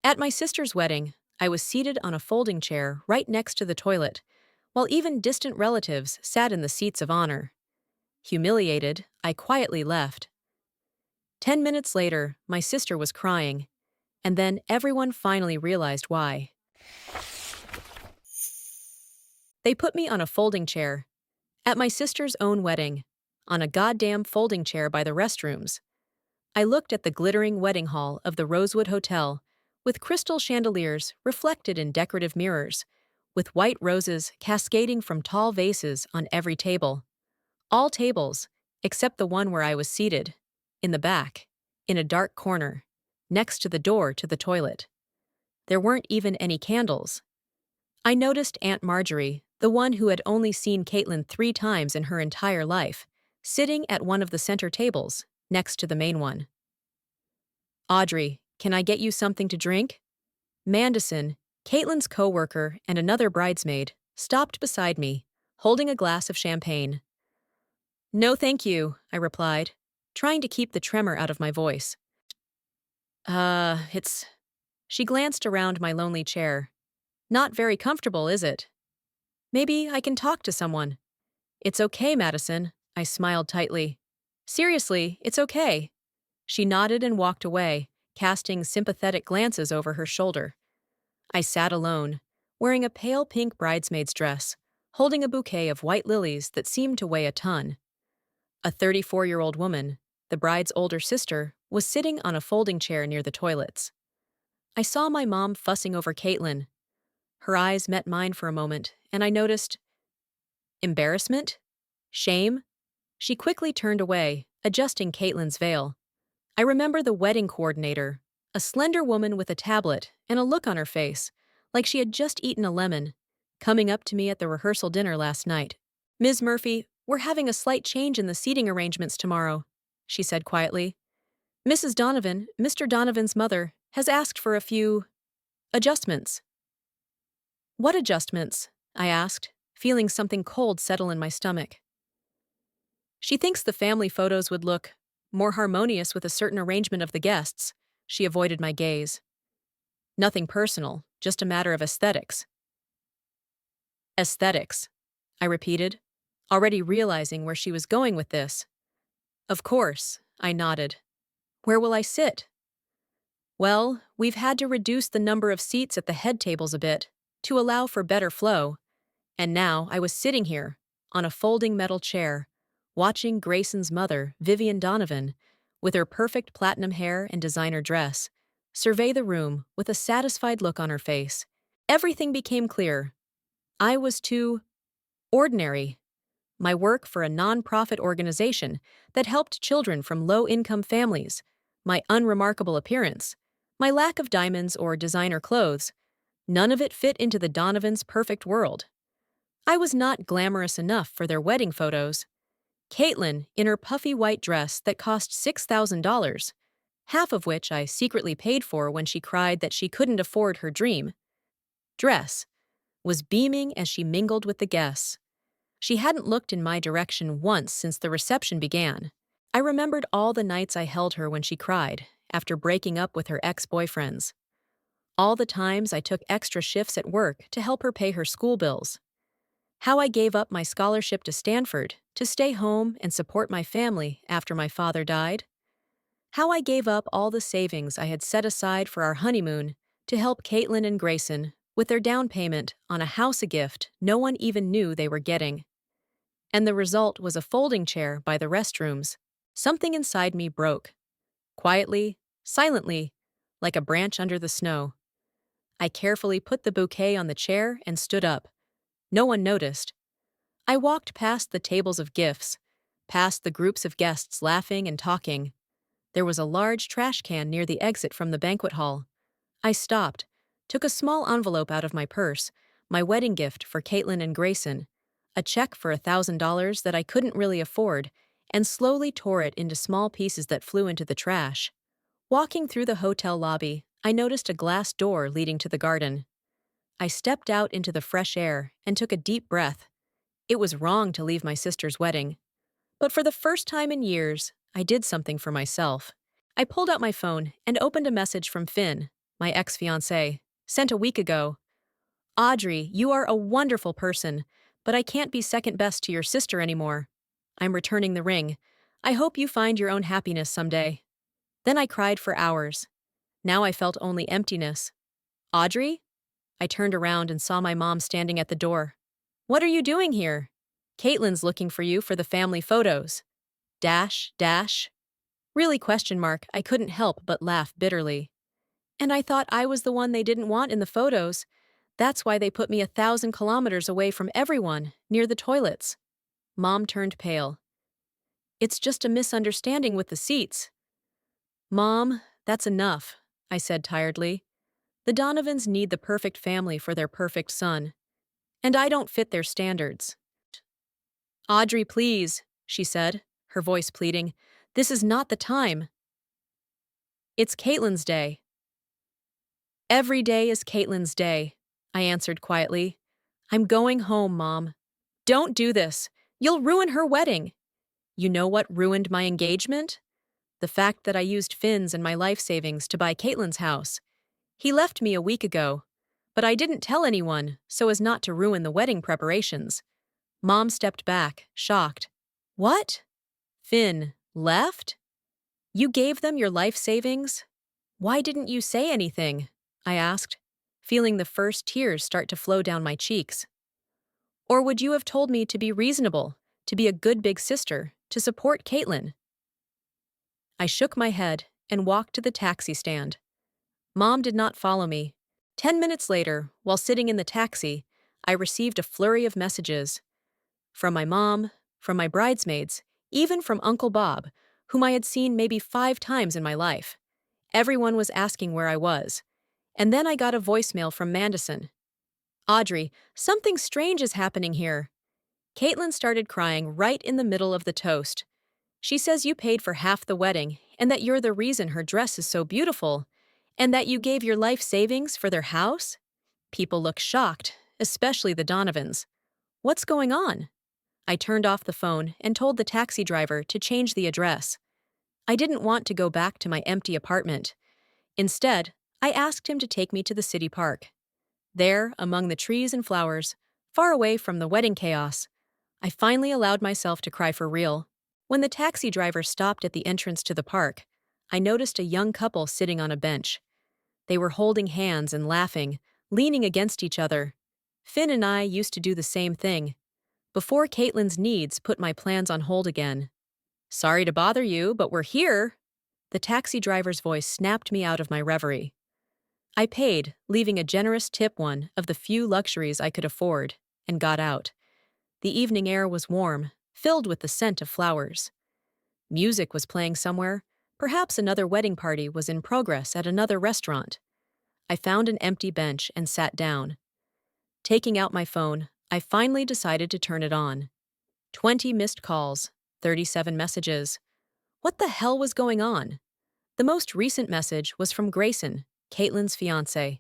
At my sister's wedding, I was seated on a folding chair right next to the toilet, while even distant relatives sat in the seats of honor. Humiliated, I quietly left. 10 minutes later, my sister was crying, and then everyone finally realized why. They put me on a folding chair, at my sister's own wedding, on a goddamn folding chair by the restrooms. I looked at the glittering wedding hall of the Rosewood Hotel, with crystal chandeliers reflected in decorative mirrors, with white roses cascading from tall vases on every table. All tables, except the one where I was seated, in the back, in a dark corner, next to the door to the toilet. There weren't even any candles. I noticed Aunt Marjorie, the one who had only seen Caitlin 3 times in her entire life, sitting at one of the center tables, next to the main one. "Audrey, can I get you something to drink?" Mandison, Caitlin's coworker and another bridesmaid, stopped beside me, holding a glass of champagne. "No, thank you," I replied, trying to keep the tremor out of my voice. It's. She glanced around my lonely chair. "Not very comfortable, is it? Maybe I can talk to someone." "It's okay, Madison," I smiled tightly. "Seriously, it's okay." She nodded and walked away, casting sympathetic glances over her shoulder. I sat alone, wearing a pale pink bridesmaid's dress, holding a bouquet of white lilies that seemed to weigh a ton. A 34-year-old woman, the bride's older sister, was sitting on a folding chair near the toilets. I saw my mom fussing over Caitlin. Her eyes met mine for a moment, and I noticed embarrassment? Shame? She quickly turned away, adjusting Caitlin's veil. I remember the wedding coordinator, a slender woman with a tablet and a look on her face, like she had just eaten a lemon, coming up to me at the rehearsal dinner last night. "Ms. Murphy, we're having a slight change in the seating arrangements tomorrow," she said quietly. "Mrs. Donovan, Mr. Donovan's mother, has asked for a few adjustments." "What adjustments?" I asked, feeling something cold settle in my stomach. "She thinks the family photos would look more harmonious with a certain arrangement of the guests." She avoided my gaze. "Nothing personal, just a matter of aesthetics." "Aesthetics," I repeated, already realizing where she was going with this. "Of course," I nodded. "Where will I sit?" "Well, we've had to reduce the number of seats at the head tables a bit, to allow for better flow. And now I was sitting here, on a folding metal chair, watching Grayson's mother, Vivian Donovan, with her perfect platinum hair and designer dress, survey the room with a satisfied look on her face. Everything became clear. I was too ordinary. My work for a non-profit organization that helped children from low-income families, my unremarkable appearance, my lack of diamonds or designer clothes, none of it fit into the Donovans' perfect world. I was not glamorous enough for their wedding photos. Caitlin, in her puffy white dress that cost $6,000, half of which I secretly paid for when she cried that she couldn't afford her dream dress, was beaming as she mingled with the guests. She hadn't looked in my direction once since the reception began. I remembered all the nights I held her when she cried, after breaking up with her ex-boyfriends. All the times I took extra shifts at work to help her pay her school bills. How I gave up my scholarship to Stanford to stay home and support my family after my father died. How I gave up all the savings I had set aside for our honeymoon to help Caitlin and Grayson with their down payment on a house gift no one even knew they were getting. And the result was a folding chair by the restrooms. Something inside me broke. Quietly, silently, like a branch under the snow. I carefully put the bouquet on the chair and stood up. No one noticed. I walked past the tables of gifts, past the groups of guests laughing and talking. There was a large trash can near the exit from the banquet hall. I stopped, took a small envelope out of my purse, my wedding gift for Caitlin and Grayson, a check for $1,000 that I couldn't really afford, and slowly tore it into small pieces that flew into the trash. Walking through the hotel lobby, I noticed a glass door leading to the garden. I stepped out into the fresh air and took a deep breath. It was wrong to leave my sister's wedding. But for the first time in years, I did something for myself. I pulled out my phone and opened a message from Finn, my ex-fiancé, sent a week ago. Audrey, you are a wonderful person, but I can't be second best to your sister anymore. I'm returning the ring. I hope you find your own happiness someday. Then I cried for hours. Now I felt only emptiness. Audrey? I turned around and saw my mom standing at the door. What are you doing here? Caitlin's looking for you for the family photos. Dash, dash. Really, question mark, I couldn't help but laugh bitterly. And I thought I was the one they didn't want in the photos. That's why they put me 1,000 kilometers away from everyone, near the toilets. Mom turned pale. It's just a misunderstanding with the seats. Mom, that's enough, I said tiredly. The Donovans need the perfect family for their perfect son. And I don't fit their standards. Audrey, please, she said, her voice pleading. This is not the time. It's Caitlin's day. Every day is Caitlin's day, I answered quietly. I'm going home, Mom. Don't do this. You'll ruin her wedding. You know what ruined my engagement? The fact that I used Finn's and my life savings to buy Caitlin's house. He left me a week ago, but I didn't tell anyone so as not to ruin the wedding preparations. Mom stepped back, shocked. What? Finn left? You gave them your life savings? Why didn't you say anything? I asked, feeling the first tears start to flow down my cheeks. Or would you have told me to be reasonable, to be a good big sister, to support Caitlin? I shook my head and walked to the taxi stand. Mom did not follow me. 10 minutes later, while sitting in the taxi, I received a flurry of messages. From my mom, from my bridesmaids, even from Uncle Bob, whom I had seen maybe 5 times in my life. Everyone was asking where I was. And then I got a voicemail from Mandison. Audrey, something strange is happening here. Caitlin started crying right in the middle of the toast. She says you paid for half the wedding and that you're the reason her dress is so beautiful, and that you gave your life savings for their house? People look shocked, especially the Donovans. What's going on? I turned off the phone and told the taxi driver to change the address. I didn't want to go back to my empty apartment. Instead, I asked him to take me to the city park. There, among the trees and flowers, far away from the wedding chaos, I finally allowed myself to cry for real. When the taxi driver stopped at the entrance to the park, I noticed a young couple sitting on a bench. They were holding hands and laughing, leaning against each other. Finn and I used to do the same thing. Before Caitlin's needs put my plans on hold again. Sorry to bother you, but we're here. The taxi driver's voice snapped me out of my reverie. I paid, leaving a generous tip, one of the few luxuries I could afford, and got out. The evening air was warm, filled with the scent of flowers. Music was playing somewhere. Perhaps another wedding party was in progress at another restaurant. I found an empty bench and sat down. Taking out my phone, I finally decided to turn it on. 20 missed calls, 37 messages. What the hell was going on? The most recent message was from Grayson, Caitlin's fiancé.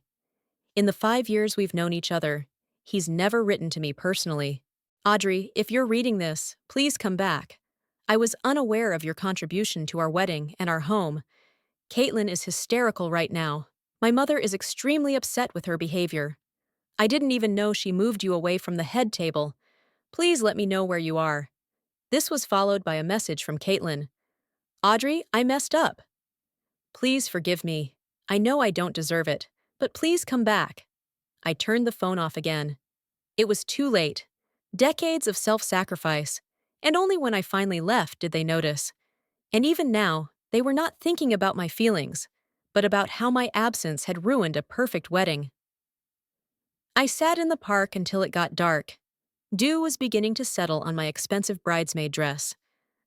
In the 5 years we've known each other, he's never written to me personally. Audrey, if you're reading this, please come back. I was unaware of your contribution to our wedding and our home. Caitlin is hysterical right now. My mother is extremely upset with her behavior. I didn't even know she moved you away from the head table. Please let me know where you are. This was followed by a message from Caitlin. Audrey, I messed up. Please forgive me. I know I don't deserve it, but please come back. I turned the phone off again. It was too late. Decades of self-sacrifice, and only when I finally left did they notice. And even now, they were not thinking about my feelings, but about how my absence had ruined a perfect wedding. I sat in the park until it got dark. Dew was beginning to settle on my expensive bridesmaid dress,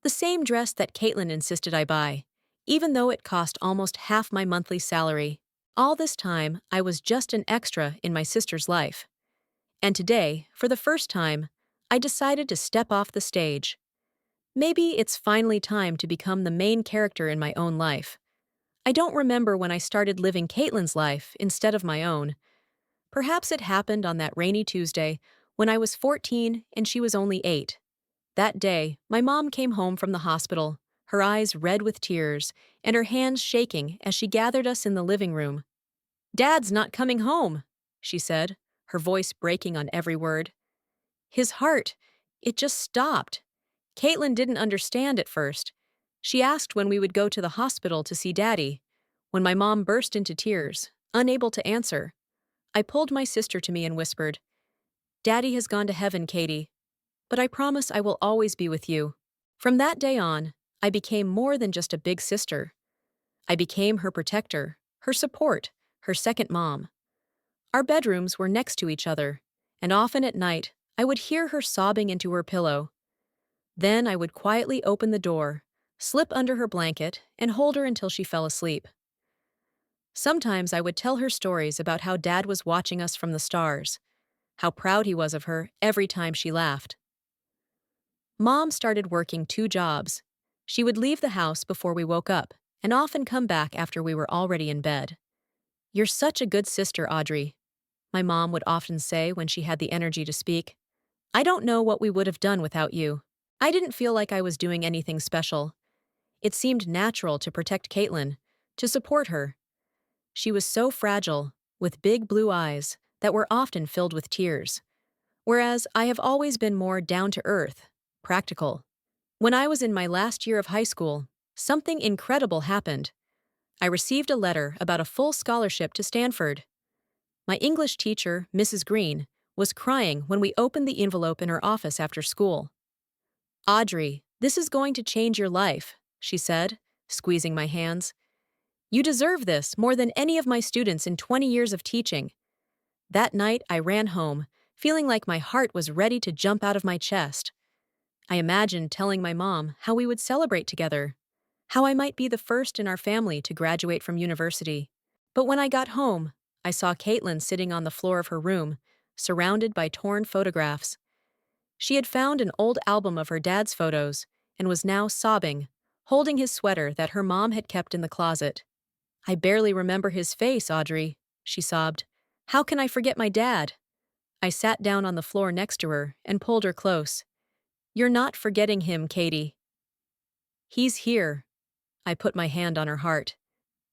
the same dress that Caitlin insisted I buy, even though it cost almost half my monthly salary. All this time, I was just an extra in my sister's life. And today, for the first time, I decided to step off the stage. Maybe it's finally time to become the main character in my own life. I don't remember when I started living Caitlin's life instead of my own. Perhaps it happened on that rainy Tuesday when I was 14 and she was only 8. That day, my mom came home from the hospital, her eyes red with tears and her hands shaking as she gathered us in the living room. "Dad's not coming home," she said, her voice breaking on every word. His heart, it just stopped. Caitlin didn't understand at first. She asked when we would go to the hospital to see Daddy. When my mom burst into tears, unable to answer, I pulled my sister to me and whispered, "Daddy has gone to heaven, Katie, but I promise I will always be with you." From that day on, I became more than just a big sister. I became her protector, her support, her second mom. Our bedrooms were next to each other, and often at night, I would hear her sobbing into her pillow. Then I would quietly open the door, slip under her blanket, and hold her until she fell asleep. Sometimes I would tell her stories about how Dad was watching us from the stars, how proud he was of her every time she laughed. Mom started working 2 jobs. She would leave the house before we woke up, and often come back after we were already in bed. "You're such a good sister, Audrey," my mom would often say when she had the energy to speak. "I don't know what we would have done without you." I didn't feel like I was doing anything special. It seemed natural to protect Caitlin, to support her. She was so fragile, with big blue eyes that were often filled with tears, whereas I have always been more down to earth, practical. When I was in my last year of high school, something incredible happened. I received a letter about a full scholarship to Stanford. My English teacher, Mrs. Green, was crying when we opened the envelope in her office after school. "Audrey, this is going to change your life," she said, squeezing my hands. "You deserve this more than any of my students in 20 years of teaching." That night, I ran home, feeling like my heart was ready to jump out of my chest. I imagined telling my mom how we would celebrate together, how I might be the first in our family to graduate from university. But when I got home, I saw Caitlin sitting on the floor of her room, surrounded by torn photographs. She had found an old album of her dad's photos and was now sobbing, holding his sweater that her mom had kept in the closet. "I barely remember his face, Audrey," she sobbed. "How can I forget my dad?" I sat down on the floor next to her and pulled her close. "You're not forgetting him, Katie. He's here." I put my hand on her heart.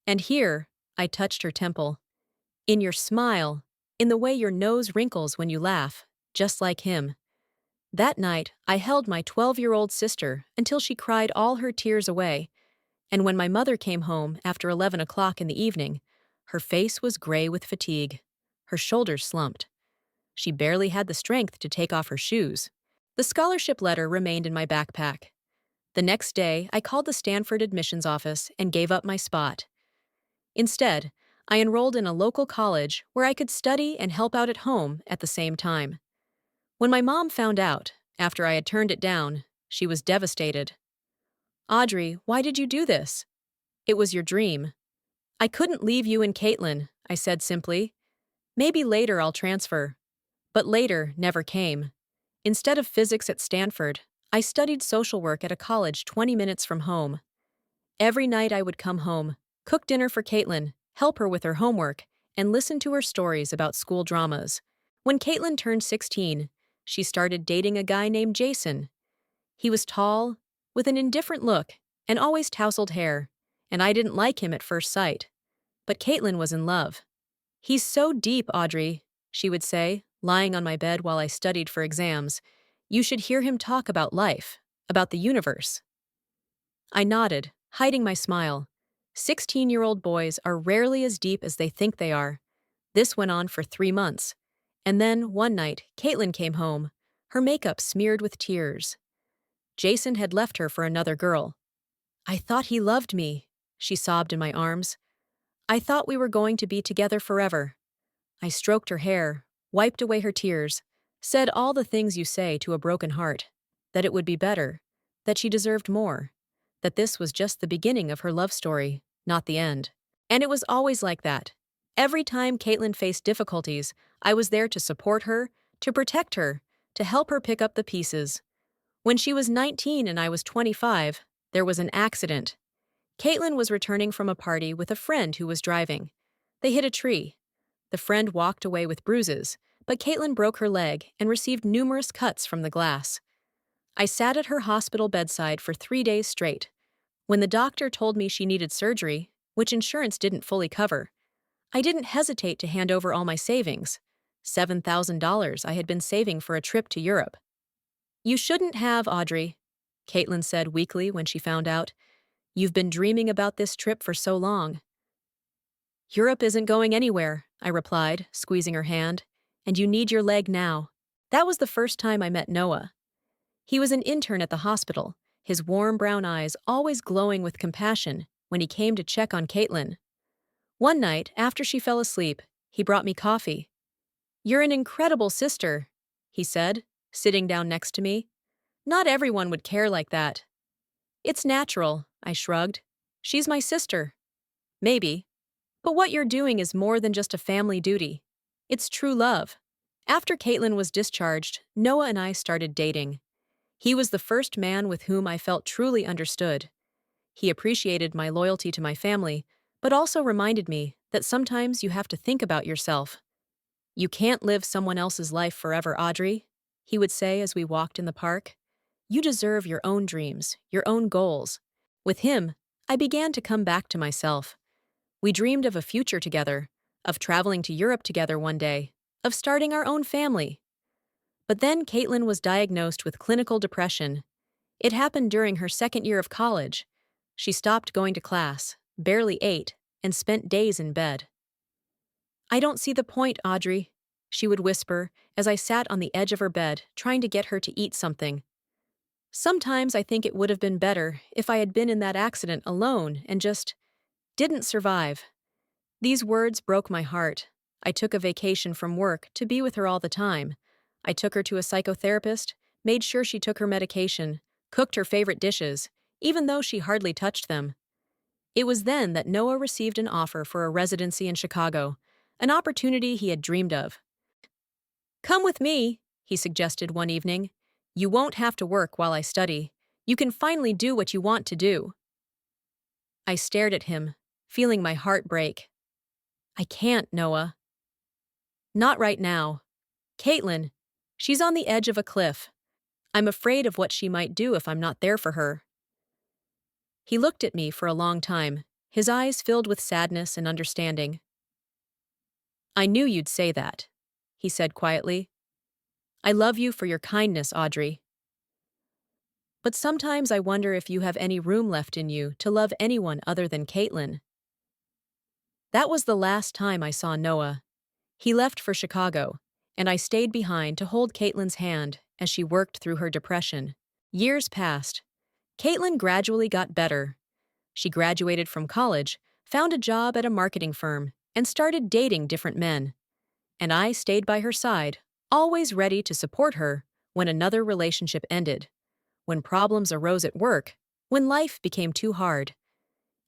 "And here," I touched her temple. "In your smile, in the way your nose wrinkles when you laugh, just like him." That night, I held my 12-year-old sister until she cried all her tears away, and when my mother came home after 11 o'clock in the evening, her face was gray with fatigue. Her shoulders slumped. She barely had the strength to take off her shoes. The scholarship letter remained in my backpack. The next day, I called the Stanford admissions office and gave up my spot. Instead, I enrolled in a local college where I could study and help out at home at the same time. When my mom found out, after I had turned it down, she was devastated. "Audrey, why did you do this?" "It was your dream." "I couldn't leave you and Caitlin," I said simply. "Maybe later I'll transfer." But later never came. Instead of physics at Stanford, I studied social work at a college 20 minutes from home. Every night I would come home, cook dinner for Caitlin, help her with her homework, and listen to her stories about school dramas. When Caitlin turned 16, she started dating a guy named Jason. He was tall, with an indifferent look, and always tousled hair, and I didn't like him at first sight. But Caitlin was in love. "He's so deep, Audrey," she would say, lying on my bed while I studied for exams. "You should hear him talk about life, about the universe." I nodded, hiding my smile. 16-year-old boys are rarely as deep as they think they are. This went on for 3 months. And then, one night, Caitlin came home, her makeup smeared with tears. Jason had left her for another girl. "I thought he loved me," she sobbed in my arms. "I thought we were going to be together forever." I stroked her hair, wiped away her tears, said all the things you say to a broken heart, that it would be better, that she deserved more, that this was just the beginning of her love story, not the end. And it was always like that. Every time Caitlin faced difficulties, I was there to support her, to protect her, to help her pick up the pieces. When she was 19 and I was 25, there was an accident. Caitlin was returning from a party with a friend who was driving. They hit a tree. The friend walked away with bruises, but Caitlin broke her leg and received numerous cuts from the glass. I sat at her hospital bedside for 3 days straight. When the doctor told me she needed surgery, which insurance didn't fully cover, I didn't hesitate to hand over all my savings. $7,000 I had been saving for a trip to Europe. You shouldn't have, Audrey, Caitlin said weakly when she found out. You've been dreaming about this trip for so long. Europe isn't going anywhere, I replied, squeezing her hand, and you need your leg now. That was the first time I met Noah. He was an intern at the hospital, his warm brown eyes always glowing with compassion when he came to check on Caitlin. One night, after she fell asleep, he brought me coffee. You're an incredible sister, he said, sitting down next to me. Not everyone would care like that. It's natural, I shrugged. She's my sister. Maybe. But what you're doing is more than just a family duty. It's true love. After Caitlin was discharged, Noah and I started dating. He was the first man with whom I felt truly understood. He appreciated my loyalty to my family, but also reminded me that sometimes you have to think about yourself. You can't live someone else's life forever, Audrey, he would say as we walked in the park. You deserve your own dreams, your own goals. With him, I began to come back to myself. We dreamed of a future together, of traveling to Europe together one day, of starting our own family. But then Caitlin was diagnosed with clinical depression. It happened during her second year of college. She stopped going to class, barely ate, and spent days in bed. I don't see the point, Audrey, she would whisper as I sat on the edge of her bed trying to get her to eat something. Sometimes I think it would have been better if I had been in that accident alone and just didn't survive. These words broke my heart. I took a vacation from work to be with her all the time. I took her to a psychotherapist, made sure she took her medication, cooked her favorite dishes, even though she hardly touched them. It was then that Noah received an offer for a residency in Chicago, an opportunity he had dreamed of. Come with me, he suggested one evening. You won't have to work while I study. You can finally do what you want to do. I stared at him, feeling my heart break. I can't, Noah. Not right now. Caitlin, she's on the edge of a cliff. I'm afraid of what she might do if I'm not there for her. He looked at me for a long time, his eyes filled with sadness and understanding. I knew you'd say that, he said quietly. I love you for your kindness, Audrey. But sometimes I wonder if you have any room left in you to love anyone other than Caitlin. That was the last time I saw Noah. He left for Chicago, and I stayed behind to hold Caitlin's hand as she worked through her depression. Years passed. Caitlin gradually got better. She graduated from college, found a job at a marketing firm, and started dating different men. And I stayed by her side, always ready to support her when another relationship ended, when problems arose at work, when life became too hard.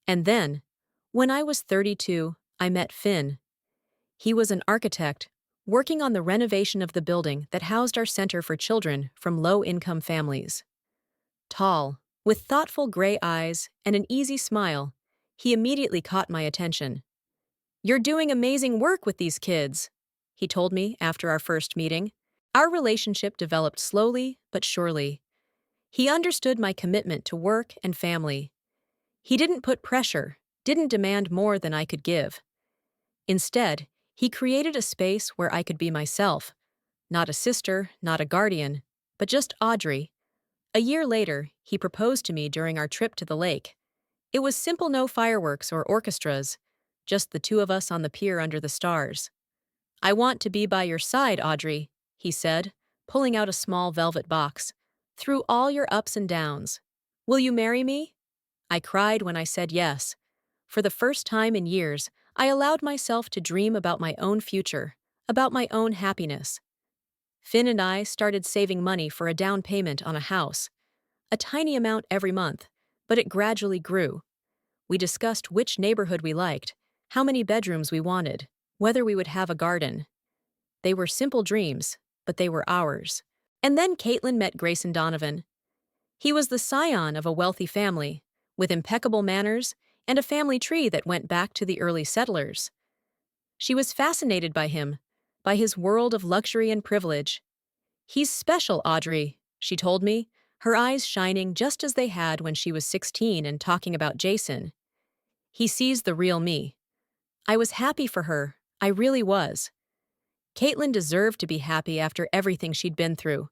And then, when I was 32, I met Finn. He was an architect, working on the renovation of the building that housed our center for children from low-income families. Tall, with thoughtful gray eyes and an easy smile, he immediately caught my attention. You're doing amazing work with these kids, he told me after our first meeting. Our relationship developed slowly but surely. He understood my commitment to work and family. He didn't put pressure, didn't demand more than I could give. Instead, he created a space where I could be myself, not a sister, not a guardian, but just Audrey. A year later, he proposed to me during our trip to the lake. It was simple, no fireworks or orchestras, just the two of us on the pier under the stars. I want to be by your side, Audrey, he said, pulling out a small velvet box. Through all your ups and downs. Will you marry me? I cried when I said yes. For the first time in years, I allowed myself to dream about my own future, about my own happiness. Finn and I started saving money for a down payment on a house. A tiny amount every month, but it gradually grew. We discussed which neighborhood we liked, how many bedrooms we wanted, whether we would have a garden. They were simple dreams, but they were ours. And then Caitlin met Grayson Donovan. He was the scion of a wealthy family, with impeccable manners and a family tree that went back to the early settlers. She was fascinated by him, by his world of luxury and privilege. He's special, Audrey, she told me, her eyes shining just as they had when she was 16 and talking about Jason. He sees the real me. I was happy for her. I really was. Caitlin deserved to be happy after everything she'd been through.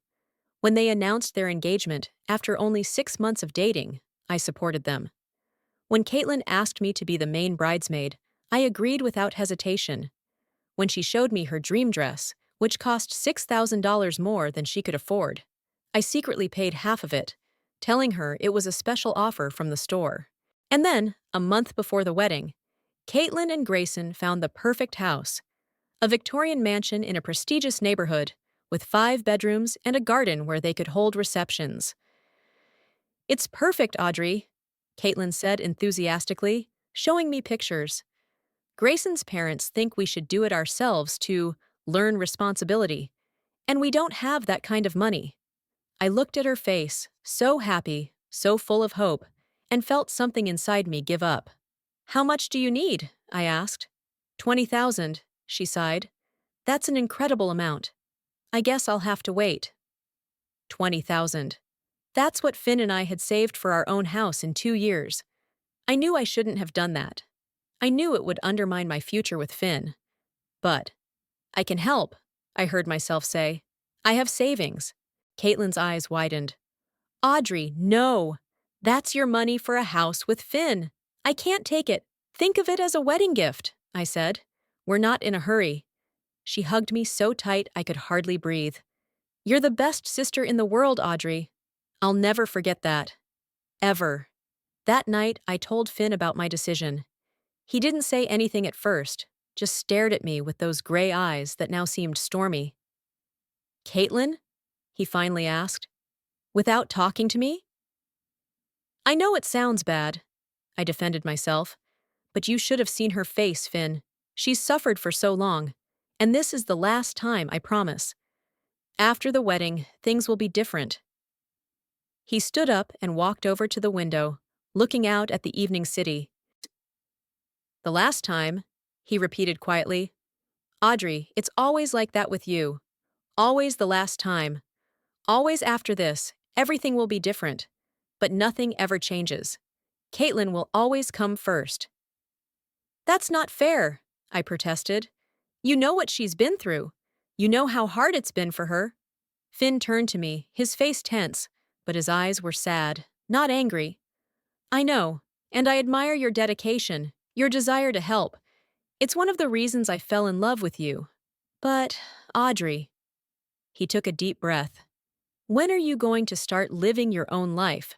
When they announced their engagement, after only 6 months of dating, I supported them. When Caitlin asked me to be the main bridesmaid, I agreed without hesitation. When she showed me her dream dress, which cost $6,000 more than she could afford, I secretly paid half of it, telling her it was a special offer from the store. And then, a month before the wedding, Caitlin and Grayson found the perfect house, a Victorian mansion in a prestigious neighborhood, with 5 bedrooms and a garden where they could hold receptions. "It's perfect, Audrey," Caitlin said enthusiastically, showing me pictures. "Grayson's parents think we should do it ourselves to learn responsibility, and we don't have that kind of money." I looked at her face, so happy, so full of hope, and felt something inside me give up. "How much do you need?" I asked. 20,000, she sighed. "That's an incredible amount. I guess I'll have to wait." 20,000. That's what Finn and I had saved for our own house in 2 years. I knew I shouldn't have done that. I knew it would undermine my future with Finn. But I can help, I heard myself say. I have savings. Caitlin's eyes widened. "Audrey, no! That's your money for a house with Finn. I can't take it. Think of it as a wedding gift," I said. "We're not in a hurry." She hugged me so tight I could hardly breathe. "You're the best sister in the world, Audrey. I'll never forget that. Ever." That night, I told Finn about my decision. He didn't say anything at first, just stared at me with those gray eyes that now seemed stormy. "Caitlin?" he finally asked. "Without talking to me?" "I know it sounds bad," I defended myself, "but you should have seen her face, Finn. She's suffered for so long, and this is the last time, I promise. After the wedding, things will be different." He stood up and walked over to the window, looking out at the evening city. "The last time," he repeated quietly. "Audrey, it's always like that with you. Always the last time. Always after this, everything will be different. But nothing ever changes. Caitlin will always come first." "That's not fair," I protested. "You know what she's been through. You know how hard it's been for her." Finn turned to me, his face tense, but his eyes were sad, not angry. "I know, and I admire your dedication, your desire to help. It's one of the reasons I fell in love with you. But, Audrey," he took a deep breath, "when are you going to start living your own life?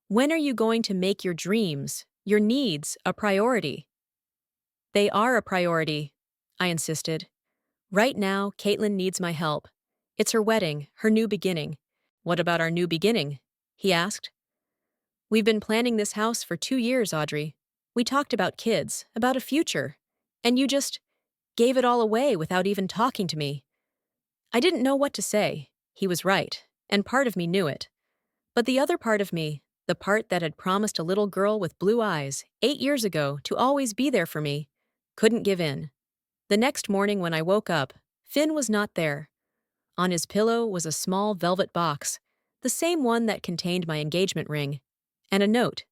When are you going to make your dreams, your needs, a priority?" "They are a priority," I insisted. "Right now, Caitlin needs my help. It's her wedding, her new beginning." "What about our new beginning?" he asked. "We've been planning this house for 2 years, Audrey. We talked about kids, about a future. And you just gave it all away without even talking to me." I didn't know what to say. He was right, and part of me knew it. But the other part of me, the part that had promised a little girl with blue eyes 8 years ago to always be there for me, couldn't give in. The next morning when I woke up, Finn was not there. On his pillow was a small velvet box, the same one that contained my engagement ring, and a note.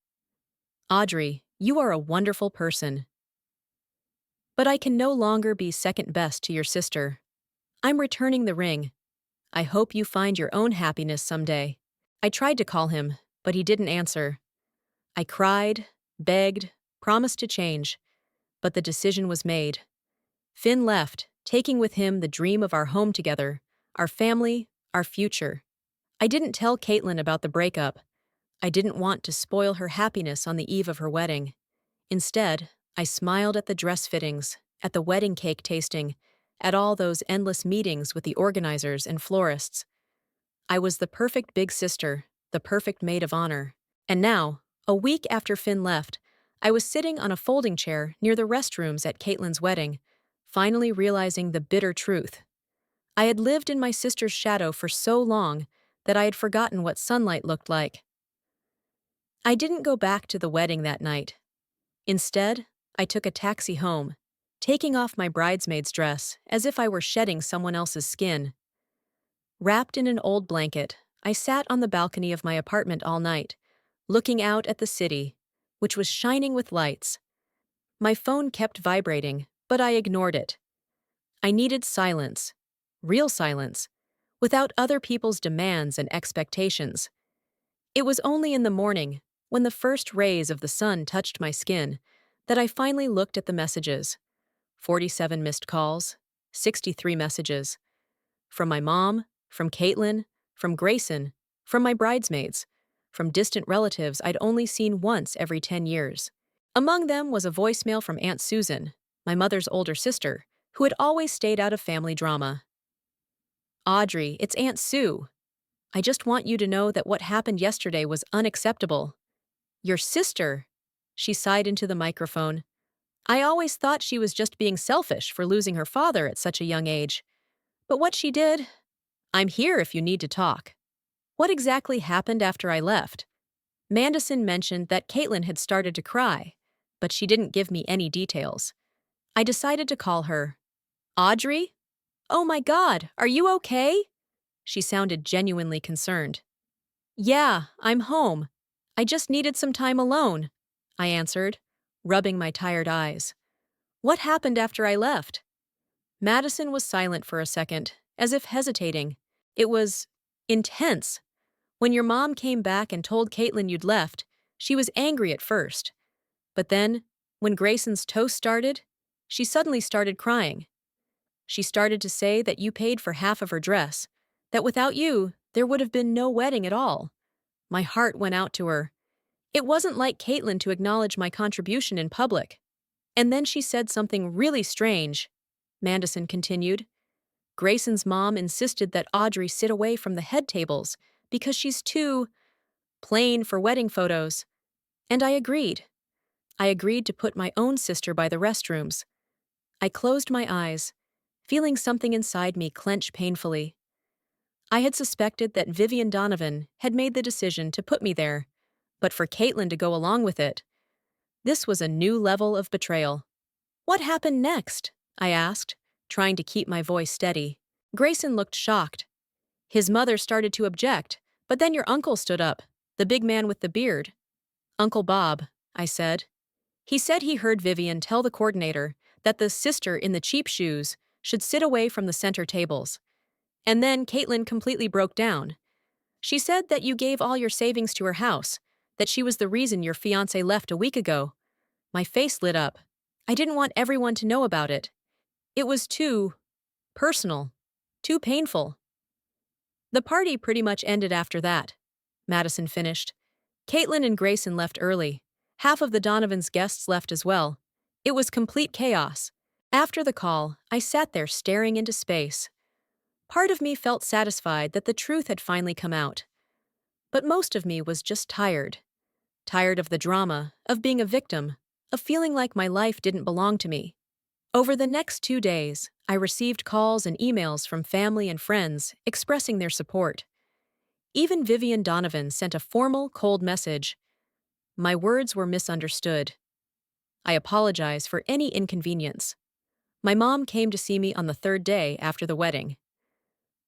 "Audrey, you are a wonderful person. But I can no longer be second best to your sister. I'm returning the ring. I hope you find your own happiness someday." I tried to call him, but he didn't answer. I cried, begged, promised to change, but the decision was made. Finn left, taking with him the dream of our home together, our family, our future. I didn't tell Caitlin about the breakup. I didn't want to spoil her happiness on the eve of her wedding. Instead, I smiled at the dress fittings, at the wedding cake tasting, at all those endless meetings with the organizers and florists. I was the perfect big sister, the perfect maid of honor. And now, a week after Finn left, I was sitting on a folding chair near the restrooms at Caitlin's wedding, finally realizing the bitter truth. I had lived in my sister's shadow for so long that I had forgotten what sunlight looked like. I didn't go back to the wedding that night. Instead, I took a taxi home, taking off my bridesmaid's dress as if I were shedding someone else's skin. Wrapped in an old blanket, I sat on the balcony of my apartment all night, looking out at the city, which was shining with lights. My phone kept vibrating, but I ignored it. I needed silence. Real silence. Without other people's demands and expectations. It was only in the morning, when the first rays of the sun touched my skin, that I finally looked at the messages. 47 missed calls, 63 messages. From my mom, from Caitlin, from Grayson, from my bridesmaids, from distant relatives I'd only seen once every 10 years. Among them was a voicemail from Aunt Susan, my mother's older sister, who had always stayed out of family drama. Audrey, it's Aunt Sue. I just want you to know that what happened yesterday was unacceptable. Your sister, she sighed into the microphone. I always thought she was just being selfish for losing her father at such a young age. But what she did, I'm here if you need to talk. What exactly happened after I left? Mandison mentioned that Caitlin had started to cry, but she didn't give me any details. I decided to call her. Audrey? Oh my God, are you okay? She sounded genuinely concerned. Yeah, I'm home. I just needed some time alone, I answered, rubbing my tired eyes. What happened after I left? Madison was silent for a second, as if hesitating. It was intense. When your mom came back and told Caitlin you'd left, she was angry at first. But then, when Grayson's toast started, she suddenly started crying. She started to say that you paid for half of her dress, that without you, there would have been no wedding at all. My heart went out to her. It wasn't like Caitlin to acknowledge my contribution in public. And then she said something really strange, Mandison continued. Grayson's mom insisted that Audrey sit away from the head tables because she's too plain for wedding photos. And I agreed. I agreed to put my own sister by the restrooms. I closed my eyes, feeling something inside me clench painfully. I had suspected that Vivian Donovan had made the decision to put me there, but for Caitlin to go along with it, this was a new level of betrayal. What happened next? I asked, trying to keep my voice steady. Grayson looked shocked. His mother started to object, but then your uncle stood up, the big man with the beard. Uncle Bob, I said. He said he heard Vivian tell the coordinator that the sister in the cheap shoes should sit away from the center tables. And then Caitlin completely broke down. She said that you gave all your savings to her house, that she was the reason your fiancé left a week ago. My face lit up. I didn't want everyone to know about it. It was too personal, too painful. The party pretty much ended after that, Madison finished. Caitlin and Grayson left early. Half of the Donovans' guests left as well. It was complete chaos. After the call, I sat there staring into space. Part of me felt satisfied that the truth had finally come out. But most of me was just tired. Tired of the drama, of being a victim, of feeling like my life didn't belong to me. Over the next 2 days, I received calls and emails from family and friends expressing their support. Even Vivian Donovan sent a formal, cold message. My words were misunderstood. I apologize for any inconvenience. My mom came to see me on the 3rd day after the wedding.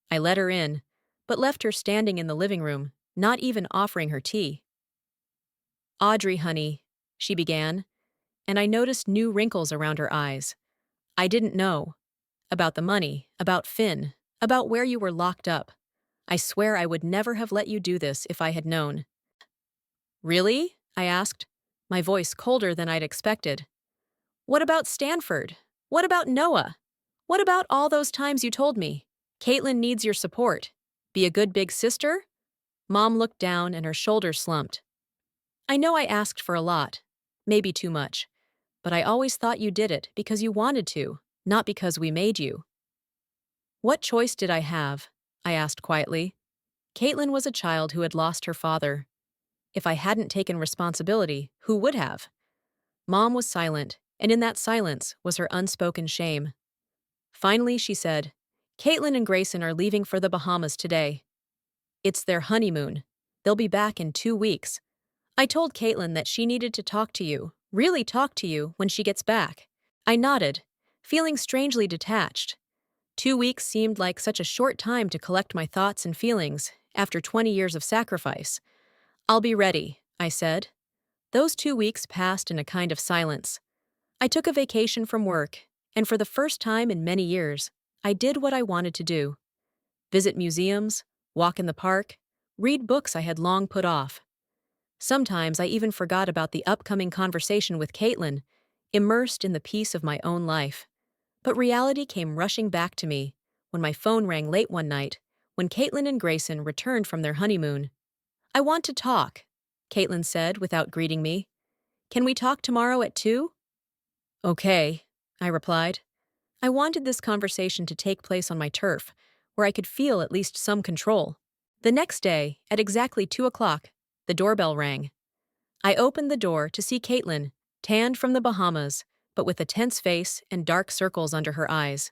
I let her in, but left her standing in the living room, not even offering her tea. Audrey, honey, she began, and I noticed new wrinkles around her eyes. I didn't know. About the money, about Finn, about where you were locked up. I swear I would never have let you do this if I had known. Really? I asked, my voice colder than I'd expected. What about Stanford? What about Noah? What about all those times you told me? Caitlin needs your support. Be a good big sister? Mom looked down and her shoulders slumped. I know I asked for a lot, maybe too much, but I always thought you did it because you wanted to, not because we made you. What choice did I have? I asked quietly. Caitlin was a child who had lost her father. If I hadn't taken responsibility, who would have? Mom was silent, and in that silence was her unspoken shame. Finally, she said, Caitlin and Grayson are leaving for the Bahamas today. It's their honeymoon. They'll be back in 2 weeks. I told Caitlin that she needed to talk to you, really talk to you, when she gets back. I nodded, feeling strangely detached. 2 weeks seemed like such a short time to collect my thoughts and feelings after 20 years of sacrifice. I'll be ready, I said. Those 2 weeks passed in a kind of silence. I took a vacation from work, and for the first time in many years, I did what I wanted to do: visit museums, walk in the park, read books I had long put off. Sometimes I even forgot about the upcoming conversation with Caitlin, immersed in the peace of my own life. But reality came rushing back to me when my phone rang late one night when Caitlin and Grayson returned from their honeymoon. "I want to talk," Caitlin said without greeting me. "Can we talk tomorrow at 2?" "Okay," I replied. I wanted this conversation to take place on my turf, where I could feel at least some control. The next day, at exactly 2 o'clock, the doorbell rang. I opened the door to see Caitlin, tanned from the Bahamas, but with a tense face and dark circles under her eyes.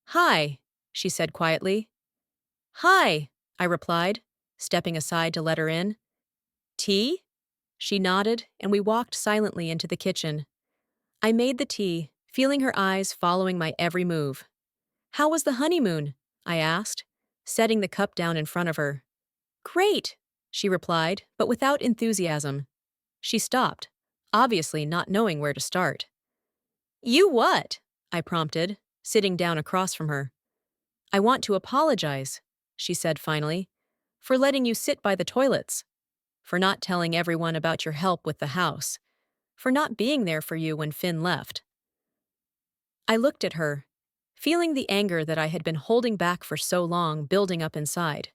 "Hi," she said quietly. "Hi," I replied, stepping aside to let her in. "Tea?" She nodded, and we walked silently into the kitchen. I made the tea, feeling her eyes following my every move. "How was the honeymoon?" I asked, setting the cup down in front of her. "Great," she replied, but without enthusiasm. She stopped, obviously not knowing where to start. "You what?" I prompted, sitting down across from her. "I want to apologize," she said finally, "for letting you sit by the toilets, for not telling everyone about your help with the house, for not being there for you when Finn left." I looked at her, feeling the anger that I had been holding back for so long building up inside.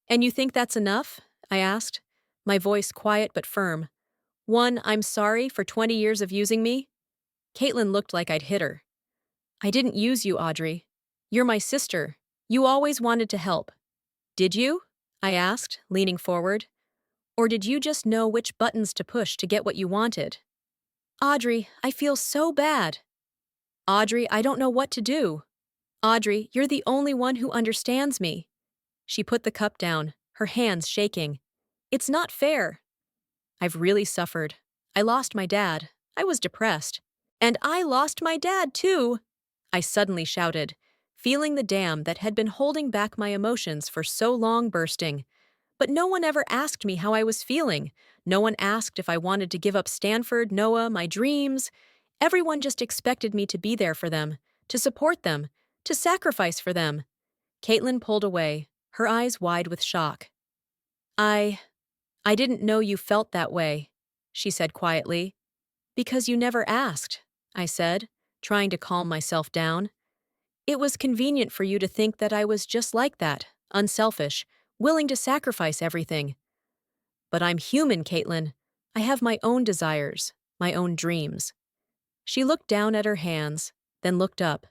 "And you think that's enough?" I asked, my voice quiet but firm. "I'm sorry for 20 years of using me?" Caitlin looked like I'd hit her. "I didn't use you, Audrey. You're my sister. You always wanted to help." "Did you?" I asked, leaning forward. "Or did you just know which buttons to push to get what you wanted?" "Audrey, I feel so bad." "Audrey, I don't know what to do." "Audrey, you're the only one who understands me." She put the cup down, her hands shaking. "It's not fair." "I've really suffered. I lost my dad. I was depressed. And I lost my dad, too," I suddenly shouted, feeling the dam that had been holding back my emotions for so long bursting. But no one ever asked me how I was feeling. No one asked if I wanted to give up Stanford, Noah, my dreams. Everyone just expected me to be there for them, to support them, to sacrifice for them. Caitlin pulled away, her eyes wide with shock. I didn't know you felt that way," she said quietly. "Because you never asked," I said, trying to calm myself down. "It was convenient for you to think that I was just like that, unselfish, willing to sacrifice everything. But I'm human, Caitlin. I have my own desires, my own dreams." She looked down at her hands, then looked up,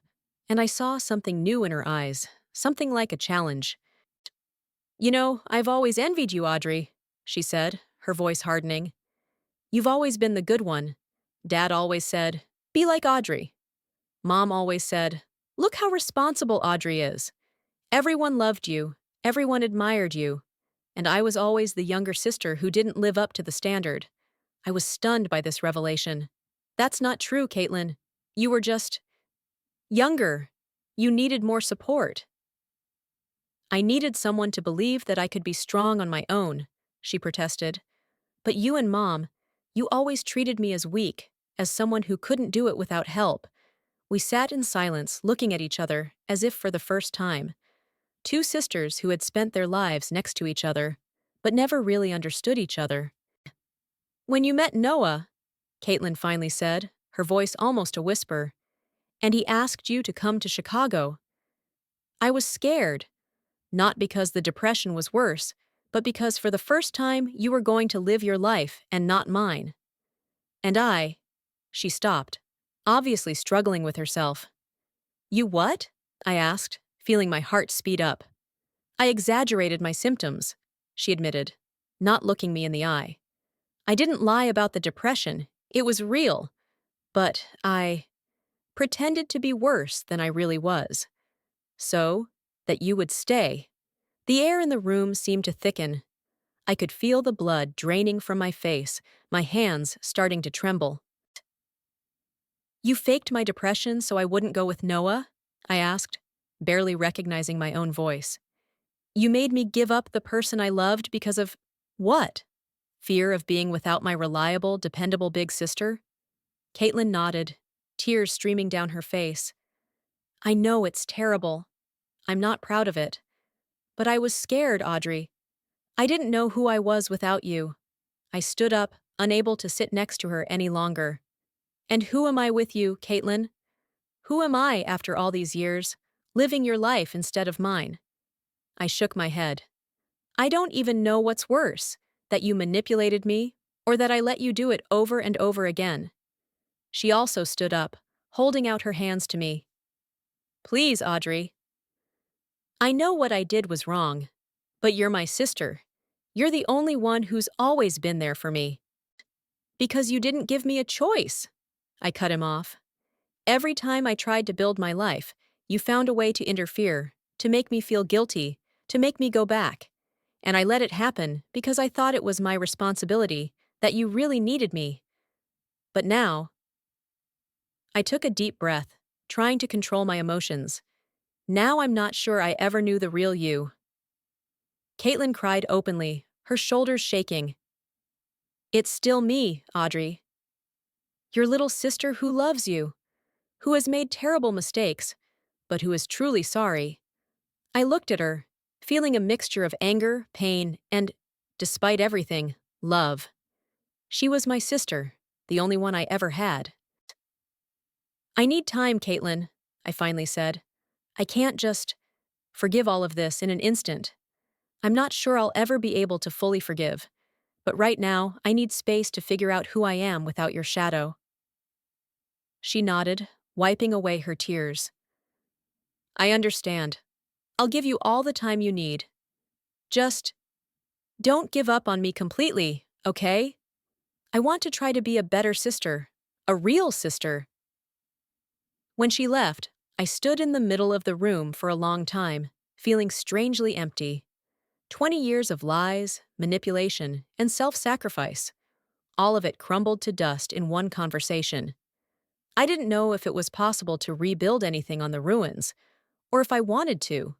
and I saw something new in her eyes, something like a challenge. "You know, I've always envied you, Audrey," she said, her voice hardening. "You've always been the good one. Dad always said, 'Be like Audrey.' Mom always said, 'Look how responsible Audrey is.' Everyone loved you, everyone admired you, and I was always the younger sister who didn't live up to the standard." I was stunned by this revelation. "That's not true, Caitlin. You were just younger. You needed more support." "I needed someone to believe that I could be strong on my own," she protested. "But you and Mom, you always treated me as weak, as someone who couldn't do it without help." We sat in silence, looking at each other, as if for the first time. Two sisters who had spent their lives next to each other, but never really understood each other. "When you met Noah," Caitlin finally said, her voice almost a whisper, "and he asked you to come to Chicago, I was scared. Not because the depression was worse, but because for the first time you were going to live your life and not mine. And I—" She stopped, obviously struggling with herself. "You what?" I asked, feeling my heart speed up. "I exaggerated my symptoms," she admitted, not looking me in the eye. "I didn't lie about the depression. It was real. But I pretended to be worse than I really was. So that you would stay." The air in the room seemed to thicken. I could feel the blood draining from my face, my hands starting to tremble. "You faked my depression so I wouldn't go with Noah?" I asked, barely recognizing my own voice. "You made me give up the person I loved because of what? Fear of being without my reliable, dependable big sister?" Caitlin nodded, tears streaming down her face. I know it's terrible. I'm not proud of it. But I was scared, Audrey. I didn't know who I was without you. I stood up, unable to sit next to her any longer. And who am I with you, Caitlin? Who am I after all these years, living your life instead of mine? I shook my head. I don't even know what's worse, that you manipulated me, or that I let you do it over and over again. She also stood up, holding out her hands to me. Please, Audrey. I know what I did was wrong, but you're my sister. You're the only one who's always been there for me. Because you didn't give me a choice. I cut him off. Every time I tried to build my life, you found a way to interfere, to make me feel guilty, to make me go back. And I let it happen because I thought it was my responsibility, that you really needed me. But now, I took a deep breath, trying to control my emotions. Now I'm not sure I ever knew the real you. Caitlin cried openly, her shoulders shaking. It's still me, Audrey. Your little sister who loves you, who has made terrible mistakes, but who is truly sorry. I looked at her, feeling a mixture of anger, pain, and, despite everything, love. She was my sister, the only one I ever had. I need time, Caitlin, I finally said. I can't just forgive all of this in an instant. I'm not sure I'll ever be able to fully forgive, but right now I need space to figure out who I am without your shadow. She nodded, wiping away her tears. I understand. I'll give you all the time you need. Just don't give up on me completely, okay? I want to try to be a better sister, a real sister. When she left, I stood in the middle of the room for a long time, feeling strangely empty. 20 years of lies, manipulation, and self-sacrifice. All of it crumbled to dust in one conversation. I didn't know if it was possible to rebuild anything on the ruins, or if I wanted to.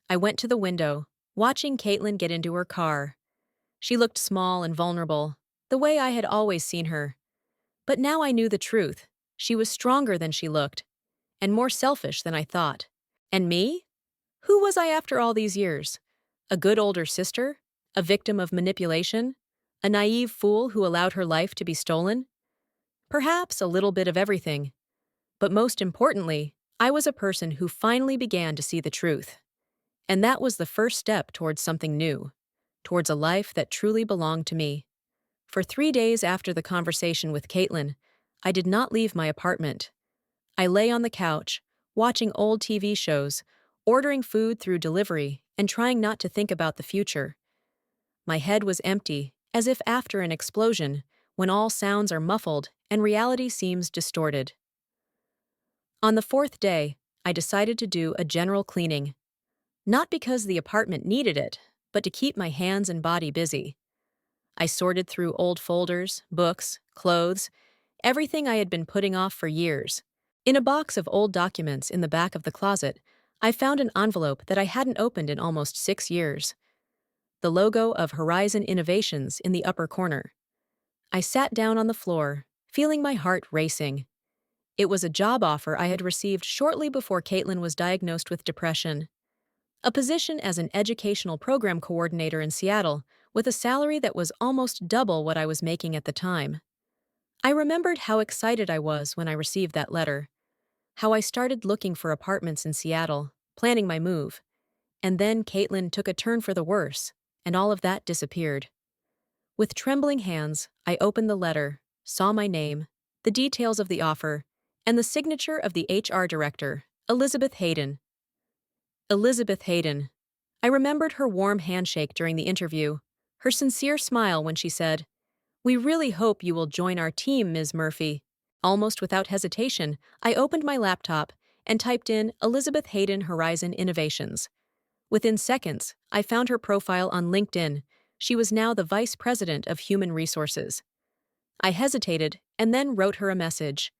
I went to the window, watching Caitlin get into her car. She looked small and vulnerable, the way I had always seen her. But now I knew the truth. She was stronger than she looked, and more selfish than I thought. And me? Who was I after all these years? A good older sister? A victim of manipulation? A naive fool who allowed her life to be stolen? Perhaps a little bit of everything. But most importantly, I was a person who finally began to see the truth. And that was the first step towards something new, towards a life that truly belonged to me. For 3 days after the conversation with Caitlin, I did not leave my apartment. I lay on the couch, watching old TV shows, ordering food through delivery, and trying not to think about the future. My head was empty, as if after an explosion, when all sounds are muffled and reality seems distorted. On the 4th day, I decided to do a general cleaning. Not because the apartment needed it, but to keep my hands and body busy. I sorted through old folders, books, clothes, everything I had been putting off for years. In a box of old documents in the back of the closet, I found an envelope that I hadn't opened in almost 6 years. The logo of Horizon Innovations in the upper corner. I sat down on the floor, feeling my heart racing. It was a job offer I had received shortly before Caitlin was diagnosed with depression. A position as an educational program coordinator in Seattle, with a salary that was almost double what I was making at the time. I remembered how excited I was when I received that letter. How I started looking for apartments in Seattle, planning my move. And then Caitlin took a turn for the worse, and all of that disappeared. With trembling hands, I opened the letter, saw my name, the details of the offer, and the signature of the HR director, Elizabeth Hayden. Elizabeth Hayden. I remembered her warm handshake during the interview, her sincere smile when she said, "We really hope you will join our team, Ms. Murphy." Almost without hesitation, I opened my laptop and typed in Elizabeth Hayden Horizon Innovations. Within seconds, I found her profile on LinkedIn. She was now the Vice President of Human Resources. I hesitated and then wrote her a message.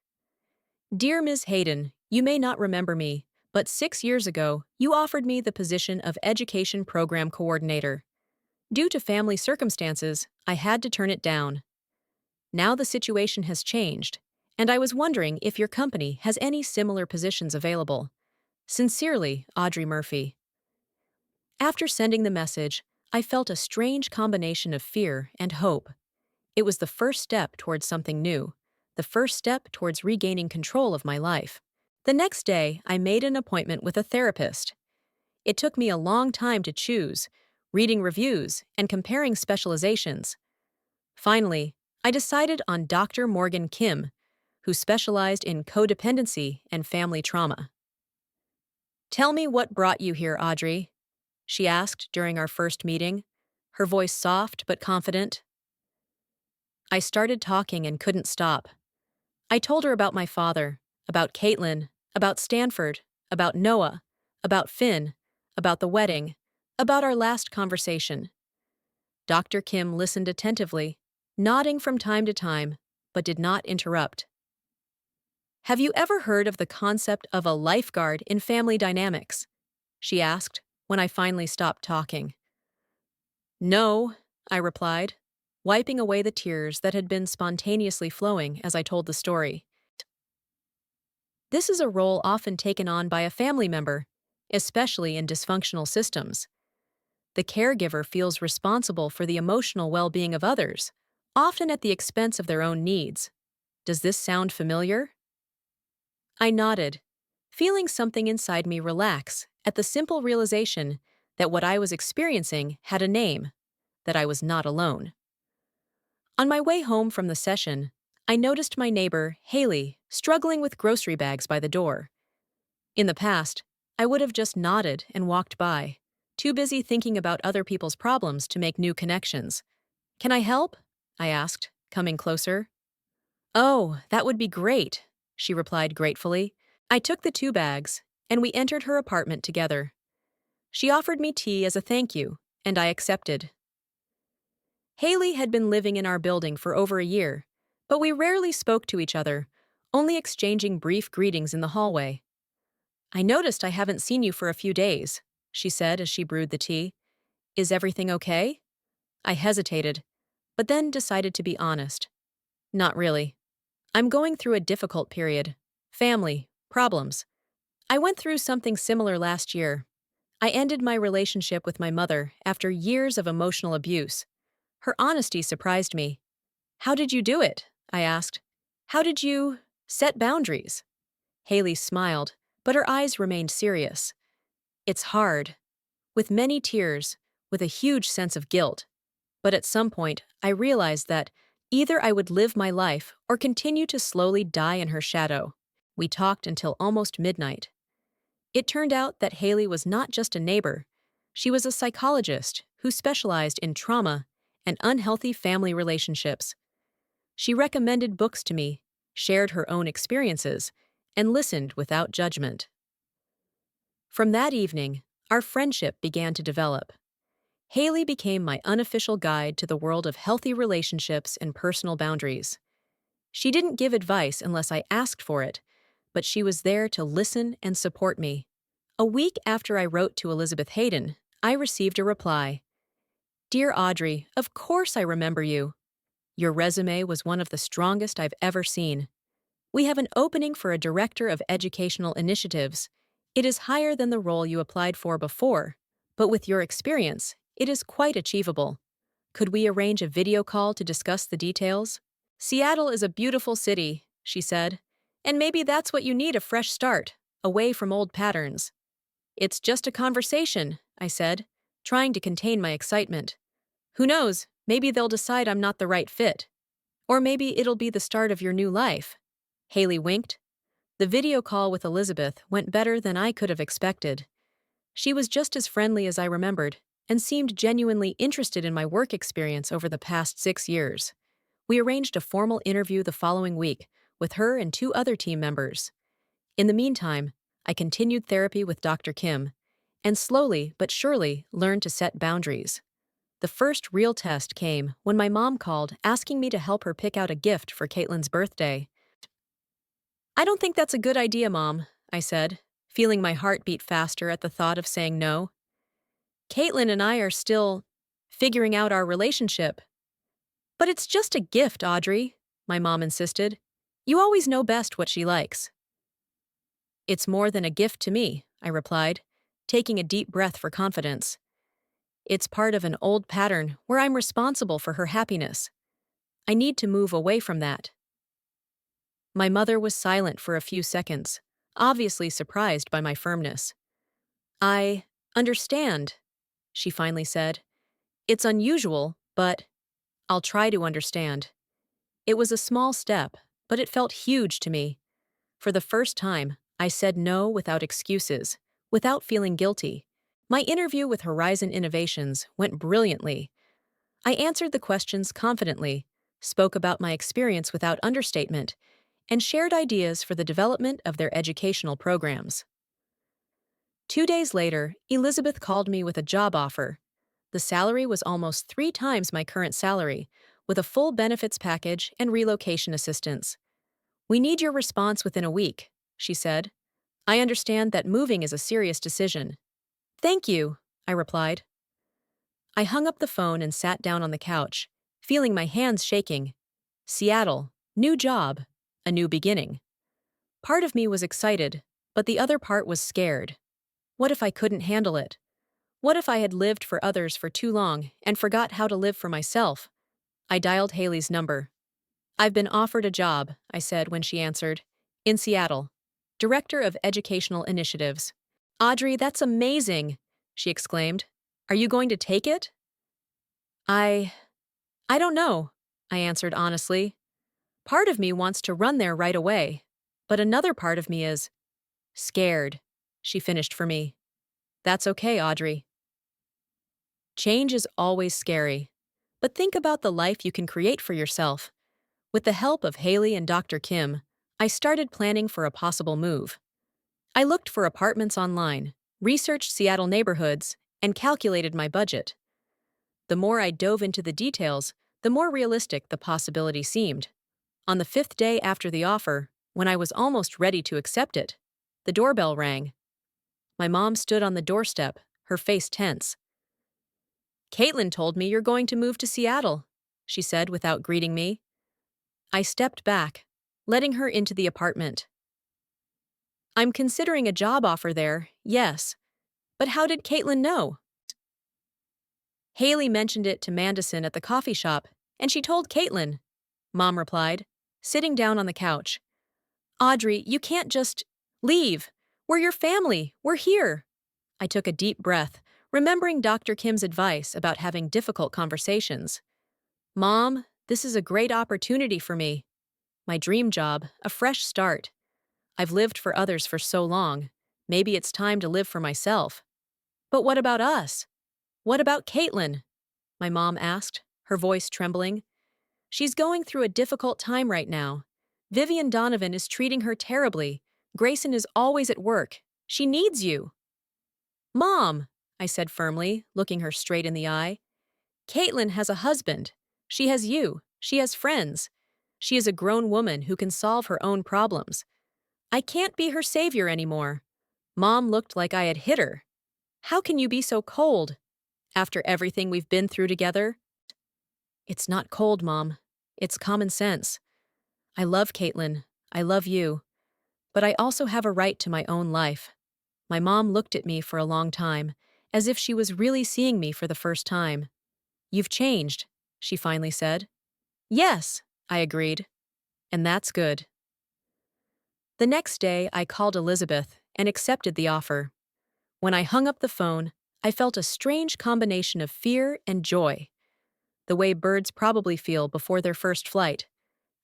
Dear Ms. Hayden, you may not remember me, but 6 years ago, you offered me the position of Education Program Coordinator. Due to family circumstances, I had to turn it down. Now the situation has changed, and I was wondering if your company has any similar positions available. Sincerely, Audrey Murphy. After sending the message, I felt a strange combination of fear and hope. It was the first step towards something new, the first step towards regaining control of my life. The next day, I made an appointment with a therapist. It took me a long time to choose, reading reviews and comparing specializations. Finally, I decided on Dr. Morgan Kim, who specialized in codependency and family trauma. "Tell me what brought you here, Audrey," she asked during our first meeting, her voice soft but confident. I started talking and couldn't stop. I told her about my father, about Caitlin, about Stanford, about Noah, about Finn, about the wedding, about our last conversation. Dr. Kim listened attentively, nodding from time to time, but did not interrupt. "Have you ever heard of the concept of a lifeguard in family dynamics?" she asked when I finally stopped talking. "No," I replied, wiping away the tears that had been spontaneously flowing as I told the story. This is a role often taken on by a family member, especially in dysfunctional systems. The caregiver feels responsible for the emotional well-being of others, often at the expense of their own needs. Does this sound familiar? I nodded, feeling something inside me relax at the simple realization that what I was experiencing had a name, that I was not alone. On my way home from the session, I noticed my neighbor, Haley, struggling with grocery bags by the door. In the past, I would have just nodded and walked by, too busy thinking about other people's problems to make new connections. "Can I help?" I asked, coming closer. "Oh, that would be great," she replied gratefully. I took the 2 bags, and we entered her apartment together. She offered me tea as a thank you, and I accepted. Haley had been living in our building for over a year, but we rarely spoke to each other, only exchanging brief greetings in the hallway. "I noticed I haven't seen you for a few days," she said as she brewed the tea. "Is everything okay?" I hesitated, but then decided to be honest. "Not really. I'm going through a difficult period. Family, problems. I went through something similar last year. I ended my relationship with my mother after years of emotional abuse. Her honesty surprised me. "How did you do it?" I asked. "How did you set boundaries?" Haley smiled, but her eyes remained serious. "It's hard. With many tears, with a huge sense of guilt. But at some point, I realized that either I would live my life or continue to slowly die in her shadow." We talked until almost midnight. It turned out that Haley was not just a neighbor. She was a psychologist who specialized in trauma and unhealthy family relationships. She recommended books to me, shared her own experiences, and listened without judgment. From that evening, our friendship began to develop. Haley became my unofficial guide to the world of healthy relationships and personal boundaries. She didn't give advice unless I asked for it, but she was there to listen and support me. A week after I wrote to Elizabeth Hayden, I received a reply. "Dear Audrey, of course I remember you. Your resume was one of the strongest I've ever seen. We have an opening for a director of educational initiatives. It is higher than the role you applied for before, but with your experience, it is quite achievable. Could we arrange a video call to discuss the details?" "Seattle is a beautiful city," she said, "and maybe that's what you need, a fresh start, away from old patterns." "It's just a conversation," I said, trying to contain my excitement. "Who knows, maybe they'll decide I'm not the right fit. Or maybe it'll be the start of your new life." Haley winked. The video call with Elizabeth went better than I could have expected. She was just as friendly as I remembered, and seemed genuinely interested in my work experience over the past 6 years. We arranged a formal interview the following week, with her and 2 other team members. In the meantime, I continued therapy with Dr. Kim, and slowly but surely learned to set boundaries. The first real test came when my mom called asking me to help her pick out a gift for Caitlin's birthday. "I don't think that's a good idea, Mom," I said, feeling my heart beat faster at the thought of saying no. "Caitlin and I are still figuring out our relationship." "But it's just a gift, Audrey," my mom insisted. You always know best what she likes. It's more than a gift to me, I replied, taking a deep breath for confidence. It's part of an old pattern where I'm responsible for her happiness. I need to move away from that. My mother was silent for a few seconds, obviously surprised by my firmness. I understand, she finally said. It's unusual, but I'll try to understand. It was a small step, but it felt huge to me. For the first time, I said no without excuses, without feeling guilty. My interview with Horizon Innovations went brilliantly. I answered the questions confidently, spoke about my experience without understatement, and shared ideas for the development of their educational programs. 2 days later, Elizabeth called me with a job offer. The salary was almost 3 times my current salary, with a full benefits package and relocation assistance. We need your response within a week, she said. I understand that moving is a serious decision. Thank you, I replied. I hung up the phone and sat down on the couch, feeling my hands shaking. Seattle, new job, a new beginning. Part of me was excited, but the other part was scared. What if I couldn't handle it? What if I had lived for others for too long and forgot how to live for myself? I dialed Haley's number. I've been offered a job, I said when she answered. In Seattle. Director of Educational Initiatives. Audrey, that's amazing, she exclaimed. Are you going to take it? I don't know, I answered honestly. Part of me wants to run there right away, but another part of me is scared, she finished for me. That's okay, Audrey. Change is always scary, but think about the life you can create for yourself. With the help of Haley and Dr. Kim, I started planning for a possible move. I looked for apartments online, researched Seattle neighborhoods, and calculated my budget. The more I dove into the details, the more realistic the possibility seemed. On the 5th day after the offer, when I was almost ready to accept it, the doorbell rang. My mom stood on the doorstep, her face tense. Caitlin told me you're going to move to Seattle, she said without greeting me. I stepped back, letting her into the apartment. I'm considering a job offer there, yes. But how did Caitlin know? Haley mentioned it to Mandison at the coffee shop, and she told Caitlin, Mom replied, sitting down on the couch. Audrey, you can't just leave. We're your family. We're here. I took a deep breath, remembering Dr. Kim's advice about having difficult conversations. Mom, this is a great opportunity for me. My dream job, a fresh start. I've lived for others for so long. Maybe it's time to live for myself. But what about us? What about Caitlin? My mom asked, her voice trembling. She's going through a difficult time right now. Vivian Donovan is treating her terribly. Grayson is always at work. She needs you. Mom, I said firmly, looking her straight in the eye. Caitlin has a husband. She has you. She has friends. She is a grown woman who can solve her own problems. I can't be her savior anymore. Mom looked like I had hit her. How can you be so cold? After everything we've been through together? It's not cold, Mom. It's common sense. I love Caitlin. I love you. But I also have a right to my own life. My mom looked at me for a long time, as if she was really seeing me for the first time. You've changed, she finally said. Yes, I agreed. And that's good. The next day, I called Elizabeth and accepted the offer. When I hung up the phone, I felt a strange combination of fear and joy. The way birds probably feel before their first flight.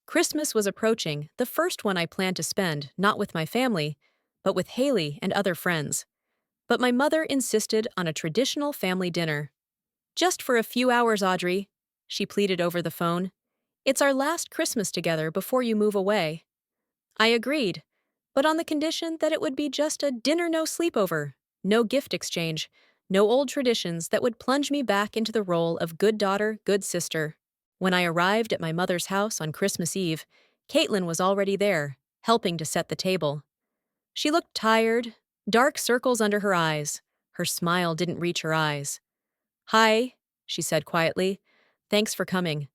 Christmas was approaching, the first one I planned to spend, not with my family, but with Haley and other friends. But my mother insisted on a traditional family dinner. Just for a few hours, Audrey, she pleaded over the phone. It's our last Christmas together before you move away. I agreed, but on the condition that it would be just a dinner no sleepover, no gift exchange, no old traditions that would plunge me back into the role of good daughter, good sister. When I arrived at my mother's house on Christmas Eve, Caitlin was already there, helping to set the table. She looked tired, dark circles under her eyes. Her smile didn't reach her eyes. Hi, she said quietly. Thanks for coming.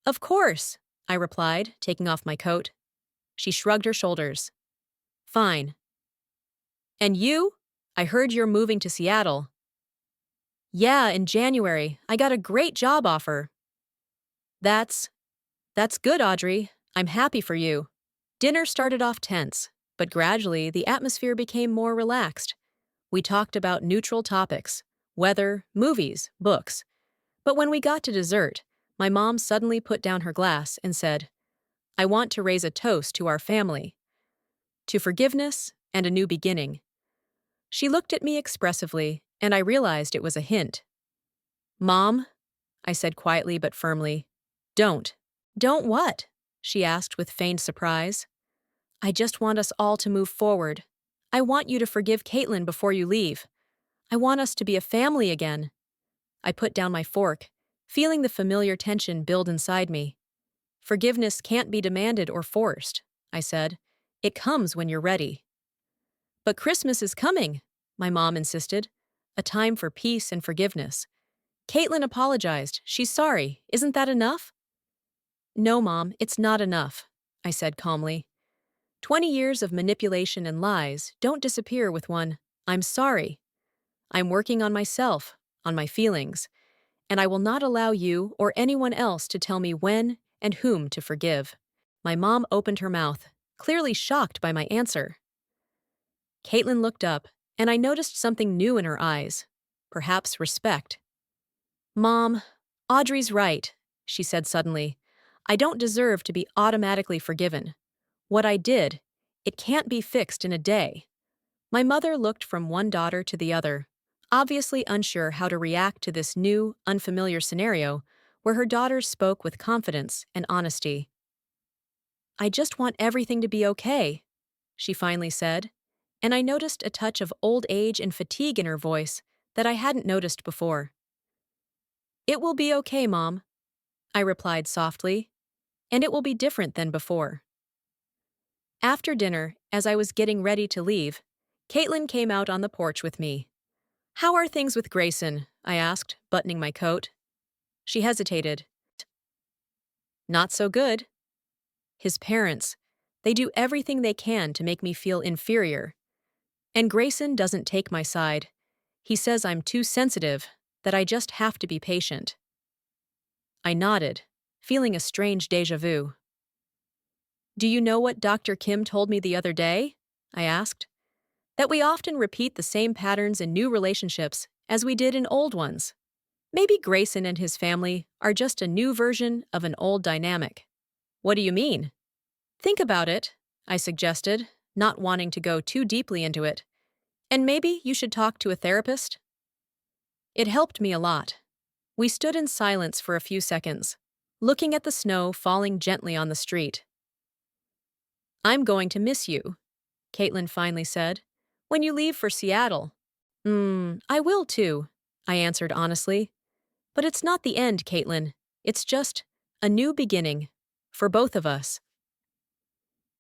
Of course, I replied, taking off my coat. She shrugged her shoulders. Fine. And you? I heard you're moving to Seattle. Yeah, in January. I got a great job offer. That's That's good, Audrey. I'm happy for you. Dinner started off tense, but gradually the atmosphere became more relaxed. We talked about neutral topics, weather, movies, books. But when we got to dessert, my mom suddenly put down her glass and said, I want to raise a toast to our family, to forgiveness and a new beginning. She looked at me expressively, and I realized it was a hint. Mom, I said quietly but firmly, don't. Don't what? She asked with feigned surprise. I just want us all to move forward. I want you to forgive Caitlin before you leave. I want us to be a family again. I put down my fork, feeling the familiar tension build inside me. Forgiveness can't be demanded or forced, I said. It comes when you're ready. But Christmas is coming, my mom insisted. A time for peace and forgiveness. Caitlin apologized. She's sorry. Isn't that enough? No, Mom, it's not enough, I said calmly. 20 years of manipulation and lies don't disappear with one, I'm sorry. I'm working on myself, on my feelings, and I will not allow you or anyone else to tell me when and whom to forgive. My mom opened her mouth, clearly shocked by my answer. Caitlin looked up, and I noticed something new in her eyes, perhaps respect. Mom, Audrey's right, she said suddenly. I don't deserve to be automatically forgiven. What I did, it can't be fixed in a day. My mother looked from one daughter to the other, obviously unsure how to react to this new, unfamiliar scenario where her daughters spoke with confidence and honesty. I just want everything to be okay, she finally said, and I noticed a touch of old age and fatigue in her voice that I hadn't noticed before. It will be okay, Mom, I replied softly, and it will be different than before. After dinner, as I was getting ready to leave, Caitlin came out on the porch with me. How are things with Grayson? I asked, buttoning my coat. She hesitated. Not so good. His parents, they do everything they can to make me feel inferior. And Grayson doesn't take my side. He says I'm too sensitive, that I just have to be patient. I nodded, feeling a strange déjà vu. Do you know what Dr. Kim told me the other day? I asked. That we often repeat the same patterns in new relationships as we did in old ones. Maybe Grayson and his family are just a new version of an old dynamic. What do you mean? Think about it, I suggested, not wanting to go too deeply into it. And maybe you should talk to a therapist? It helped me a lot. We stood in silence for a few seconds, looking at the snow falling gently on the street. I'm going to miss you, Caitlin finally said, when you leave for Seattle. I will too, I answered honestly. But it's not the end, Caitlin. It's just a new beginning for both of us.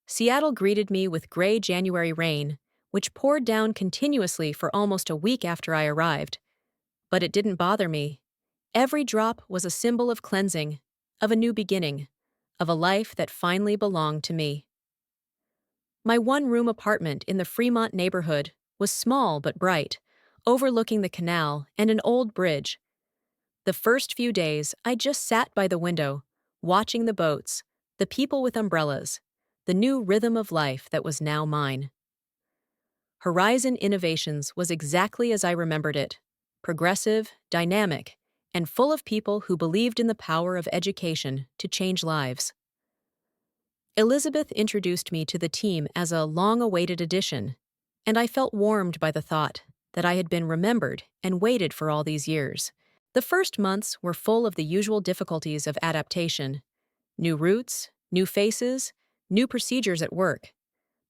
Seattle greeted me with gray January rain, which poured down continuously for almost a week after I arrived. But it didn't bother me. Every drop was a symbol of cleansing, of a new beginning, of a life that finally belonged to me. My one-room apartment in the Fremont neighborhood was small but bright, overlooking the canal and an old bridge. The first few days, I just sat by the window, watching the boats, the people with umbrellas, the new rhythm of life that was now mine. Horizon Innovations was exactly as I remembered it, progressive, dynamic, and full of people who believed in the power of education to change lives. Elizabeth introduced me to the team as a long-awaited addition, and I felt warmed by the thought that I had been remembered and waited for all these years. The first months were full of the usual difficulties of adaptation. New routes, new faces, new procedures at work.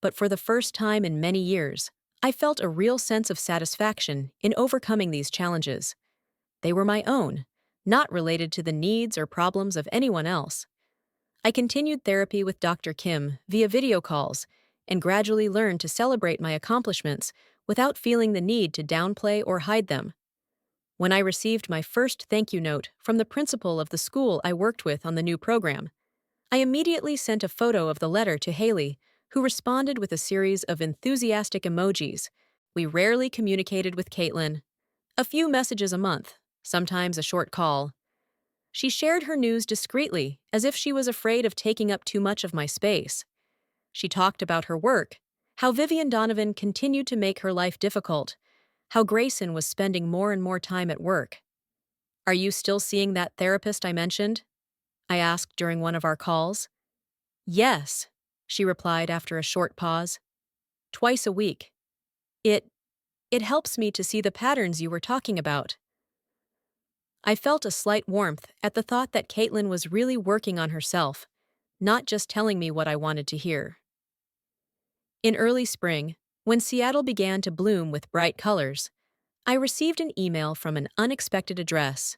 But for the first time in many years, I felt a real sense of satisfaction in overcoming these challenges. They were my own, not related to the needs or problems of anyone else. I continued therapy with Dr. Kim via video calls and gradually learned to celebrate my accomplishments without feeling the need to downplay or hide them. When I received my first thank you note from the principal of the school I worked with on the new program, I immediately sent a photo of the letter to Haley, who responded with a series of enthusiastic emojis. We rarely communicated with Caitlin. A few messages a month, sometimes a short call. She shared her news discreetly, as if she was afraid of taking up too much of my space. She talked about her work, how Vivian Donovan continued to make her life difficult, how Grayson was spending more and more time at work. "Are you still seeing that therapist I mentioned?" I asked during one of our calls. "Yes," she replied after a short pause. "Twice a week. It it helps me to see the patterns you were talking about." I felt a slight warmth at the thought that Caitlin was really working on herself, not just telling me what I wanted to hear. In early spring, when Seattle began to bloom with bright colors, I received an email from an unexpected address.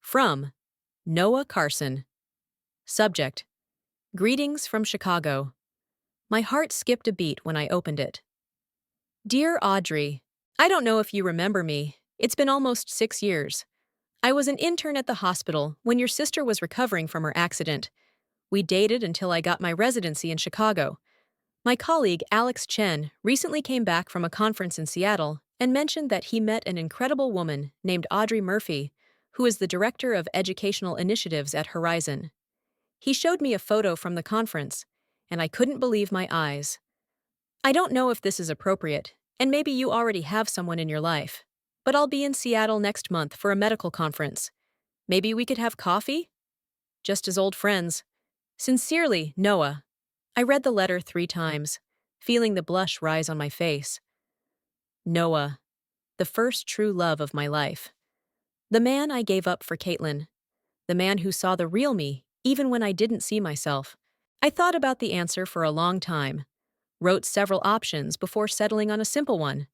From Noah Carson. Subject: Greetings from Chicago. My heart skipped a beat when I opened it. Dear Audrey, I don't know if you remember me. It's been almost 6 years. I was an intern at the hospital when your sister was recovering from her accident. We dated until I got my residency in Chicago. My colleague Alex Chen recently came back from a conference in Seattle and mentioned that he met an incredible woman named Audrey Murphy, who is the Director of Educational Initiatives at Horizon. He showed me a photo from the conference, and I couldn't believe my eyes. I don't know if this is appropriate, and maybe you already have someone in your life, but I'll be in Seattle next month for a medical conference. Maybe we could have coffee? Just as old friends. Sincerely, Noah. I read the letter 3 times, feeling the blush rise on my face. Noah, the first true love of my life. The man I gave up for Caitlin. The man who saw the real me, even when I didn't see myself. I thought about the answer for a long time, wrote several options before settling on a simple one.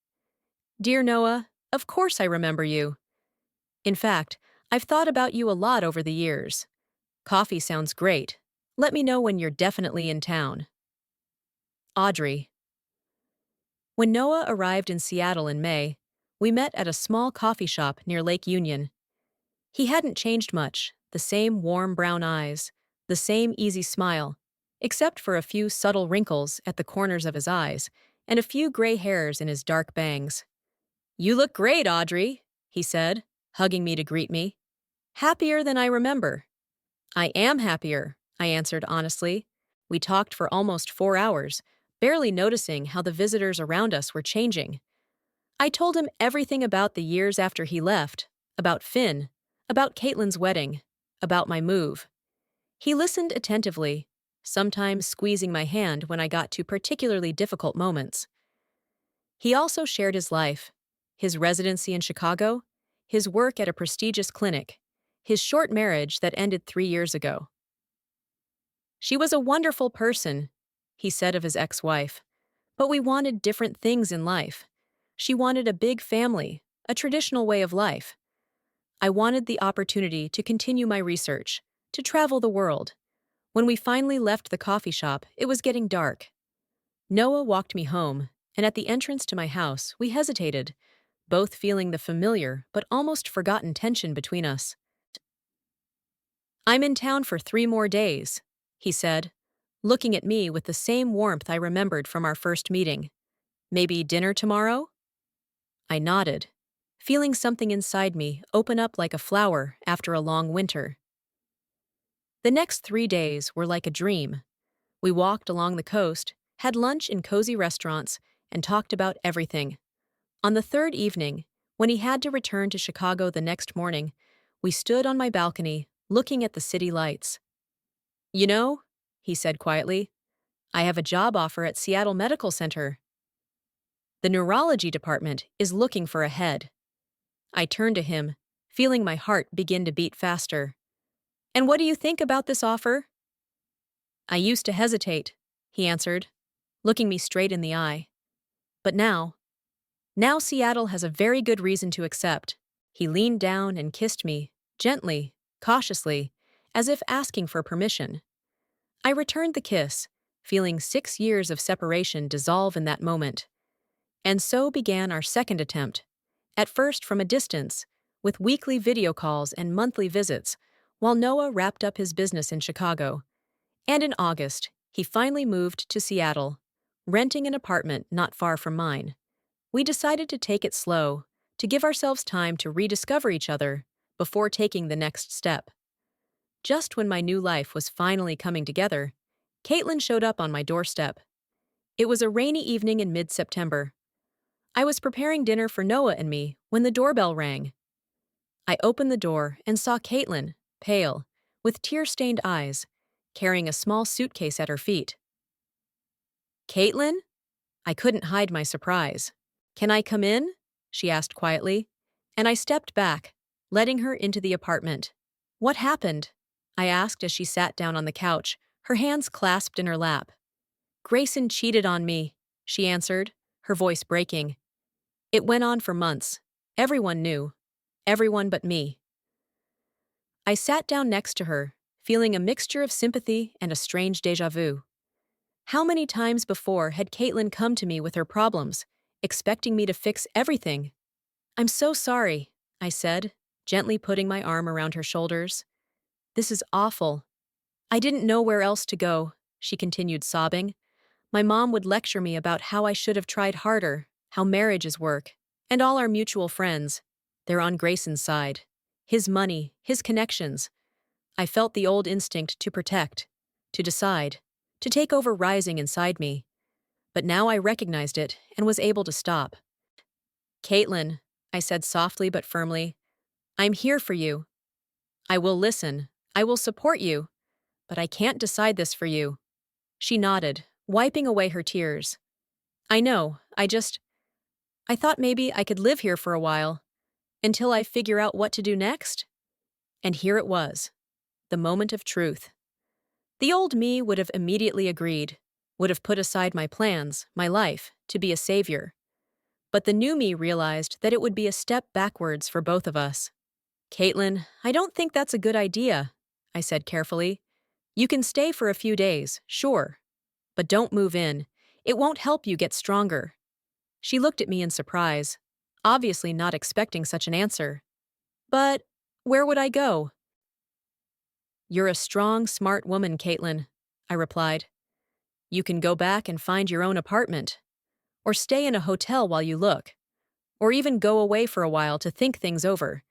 Dear Noah, of course I remember you. In fact, I've thought about you a lot over the years. Coffee sounds great. Let me know when you're definitely in town. Audrey. When Noah arrived in Seattle in May, we met at a small coffee shop near Lake Union. He hadn't changed much, the same warm brown eyes, the same easy smile, except for a few subtle wrinkles at the corners of his eyes and a few gray hairs in his dark bangs. "You look great, Audrey," he said, hugging me to greet me. "Happier than I remember." "I am happier," I answered honestly. We talked for almost 4 hours, barely noticing how the visitors around us were changing. I told him everything about the years after he left, about Finn, about Caitlin's wedding, about my move. He listened attentively, sometimes squeezing my hand when I got to particularly difficult moments. He also shared his life, his residency in Chicago, his work at a prestigious clinic, his short marriage that ended 3 years ago. "She was a wonderful person," he said of his ex-wife, "but we wanted different things in life. She wanted a big family, a traditional way of life. I wanted the opportunity to continue my research, to travel the world. When we finally left the coffee shop, it was getting dark. Noah walked me home, and at the entrance to my house, we hesitated, both feeling the familiar but almost forgotten tension between us. "I'm in town for 3 more days," he said, looking at me with the same warmth I remembered from our first meeting. "Maybe dinner tomorrow?" I nodded, feeling something inside me open up like a flower after a long winter. The next 3 days were like a dream. We walked along the coast, had lunch in cozy restaurants, and talked about everything. On the third evening, when he had to return to Chicago the next morning, we stood on my balcony, looking at the city lights. "You know," he said quietly, "I have a job offer at Seattle Medical Center. The neurology department is looking for a head." I turned to him, feeling my heart begin to beat faster. "And what do you think about this offer?" "I used to hesitate," he answered, looking me straight in the eye. "But now Seattle has a very good reason to accept." He leaned down and kissed me, gently, cautiously, as if asking for permission. I returned the kiss, feeling 6 years of separation dissolve in that moment. And so began our second attempt, at first from a distance, with weekly video calls and monthly visits, while Noah wrapped up his business in Chicago. And in August, he finally moved to Seattle, renting an apartment not far from mine. We decided to take it slow, to give ourselves time to rediscover each other before taking the next step. Just when my new life was finally coming together, Caitlin showed up on my doorstep. It was a rainy evening in mid-September. I was preparing dinner for Noah and me when the doorbell rang. I opened the door and saw Caitlin, pale, with tear-stained eyes, carrying a small suitcase at her feet. "Caitlin?" I couldn't hide my surprise. "Can I come in?" she asked quietly, and I stepped back, letting her into the apartment. "What happened?" I asked as she sat down on the couch, her hands clasped in her lap. "Grayson cheated on me," she answered, her voice breaking. "It went on for months. Everyone knew. Everyone but me." I sat down next to her, feeling a mixture of sympathy and a strange déjà vu. How many times before had Caitlin come to me with her problems, expecting me to fix everything? "I'm so sorry," I said, gently putting my arm around her shoulders. "This is awful. I didn't know where else to go," she continued sobbing. "My mom would lecture me about how I should have tried harder, how marriages work, and all our mutual friends. They're on Grayson's side. His money, his connections. I felt the old instinct to protect, to decide, to take over rising inside me. But now I recognized it and was able to stop. "Caitlin," I said softly but firmly, "I'm here for you. I will listen. I will support you. But I can't decide this for you." She nodded, wiping away her tears. "I know, I thought maybe I could live here for a while, until I figure out what to do next." And here it was, the moment of truth. The old me would have immediately agreed, would have put aside my plans, my life, to be a savior. But the new me realized that it would be a step backwards for both of us. "Caitlin, I don't think that's a good idea," I said carefully. "You can stay for a few days, sure. But don't move in. It won't help you get stronger." She looked at me in surprise, obviously not expecting such an answer. "But where would I go?" "You're a strong, smart woman, Caitlin," I replied. "You can go back and find your own apartment, or stay in a hotel while you look, or even go away for a while to think things over.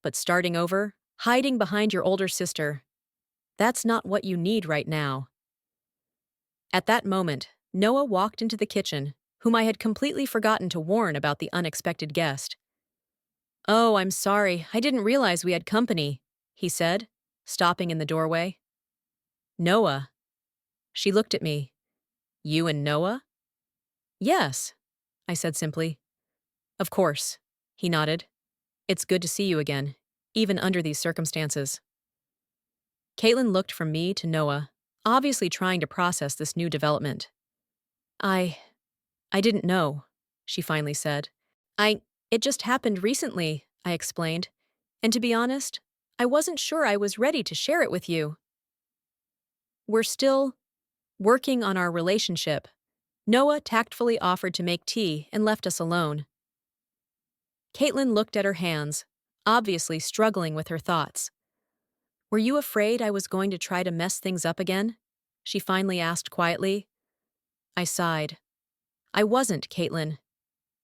But starting over, hiding behind your older sister, that's not what you need right now." At that moment, Noah walked into the kitchen, whom I had completely forgotten to warn about the unexpected guest. "Oh, I'm sorry, I didn't realize we had company," he said, stopping in the doorway. "Noah." She looked at me. "You and Noah?" "Yes," I said simply. "Of course," he nodded. "It's good to see you again, even under these circumstances." Caitlin looked from me to Noah, obviously trying to process this new development. I didn't know," she finally said. It just happened recently," I explained. "And to be honest, I wasn't sure I was ready to share it with you. We're still working on our relationship." Noah tactfully offered to make tea and left us alone. Caitlin looked at her hands, obviously struggling with her thoughts. "Were you afraid I was going to try to mess things up again?" she finally asked quietly. I sighed. "I wasn't, Caitlin.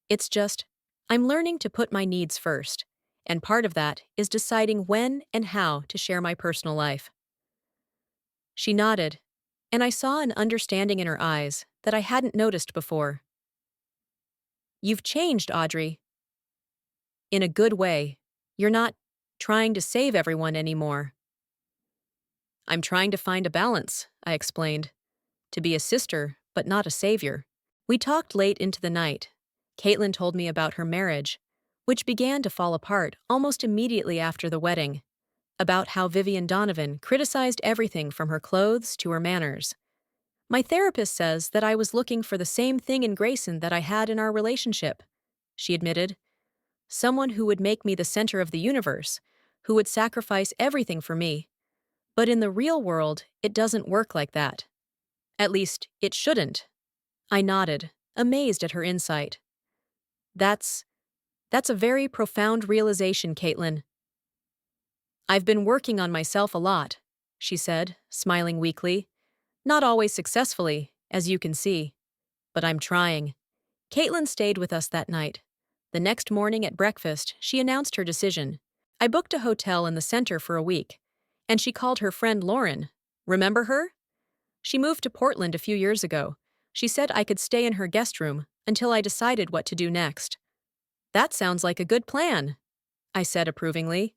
It's just, I'm learning to put my needs first, and part of that is deciding when and how to share my personal life." She nodded, and I saw an understanding in her eyes that I hadn't noticed before. "You've changed, Audrey. In a good way. You're not trying to save everyone anymore." "I'm trying to find a balance," I explained. "To be a sister, but not a savior." We talked late into the night. Caitlin told me about her marriage, which began to fall apart almost immediately after the wedding, about how Vivian Donovan criticized everything from her clothes to her manners. "My therapist says that I was looking for the same thing in Grayson that I had in our relationship," she admitted. "Someone who would make me the center of the universe, who would sacrifice everything for me. But in the real world, it doesn't work like that. At least, it shouldn't." I nodded, amazed at her insight. That's a very profound realization, Caitlin." "I've been working on myself a lot," she said, smiling weakly. Not always successfully, as you can see, but I'm trying. Caitlin stayed with us that night. The next morning at breakfast, she announced her decision. I booked a hotel in the center for a week, and she called her friend Lauren. Remember her? She moved to Portland a few years ago. She said I could stay in her guest room until I decided what to do next. That sounds like a good plan, I said approvingly.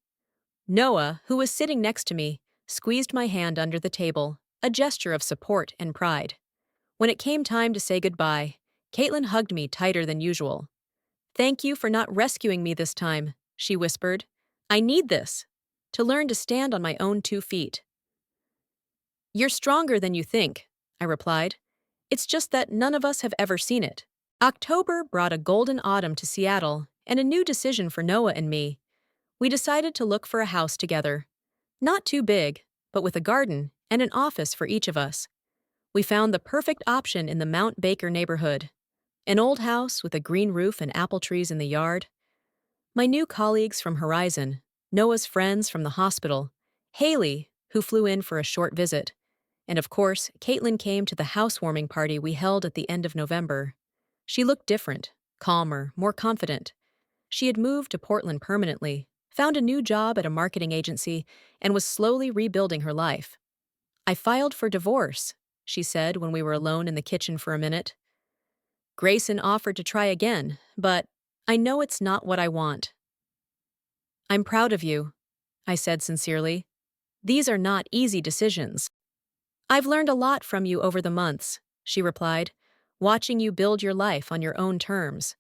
Noah, who was sitting next to me, squeezed my hand under the table, a gesture of support and pride. When it came time to say goodbye, Caitlin hugged me tighter than usual. "Thank you for not rescuing me this time," she whispered. "I need this, to learn to stand on my own 2 feet." "You're stronger than you think," I replied. "It's just that none of us have ever seen it." October brought a golden autumn to Seattle and a new decision for Noah and me. We decided to look for a house together. Not too big, but with a garden and an office for each of us. We found the perfect option in the Mount Baker neighborhood. An old house with a green roof and apple trees in the yard. My new colleagues from Horizon, Noah's friends from the hospital, Haley, who flew in for a short visit, and of course, Caitlin came to the housewarming party we held at the end of November. She looked different, calmer, more confident. She had moved to Portland permanently, found a new job at a marketing agency, and was slowly rebuilding her life. "I filed for divorce," she said when we were alone in the kitchen for a minute. Grayson offered to try again, but I know it's not what I want. "I'm proud of you," I said sincerely. "These are not easy decisions." "I've learned a lot from you over the months," she replied, "watching you build your life on your own terms."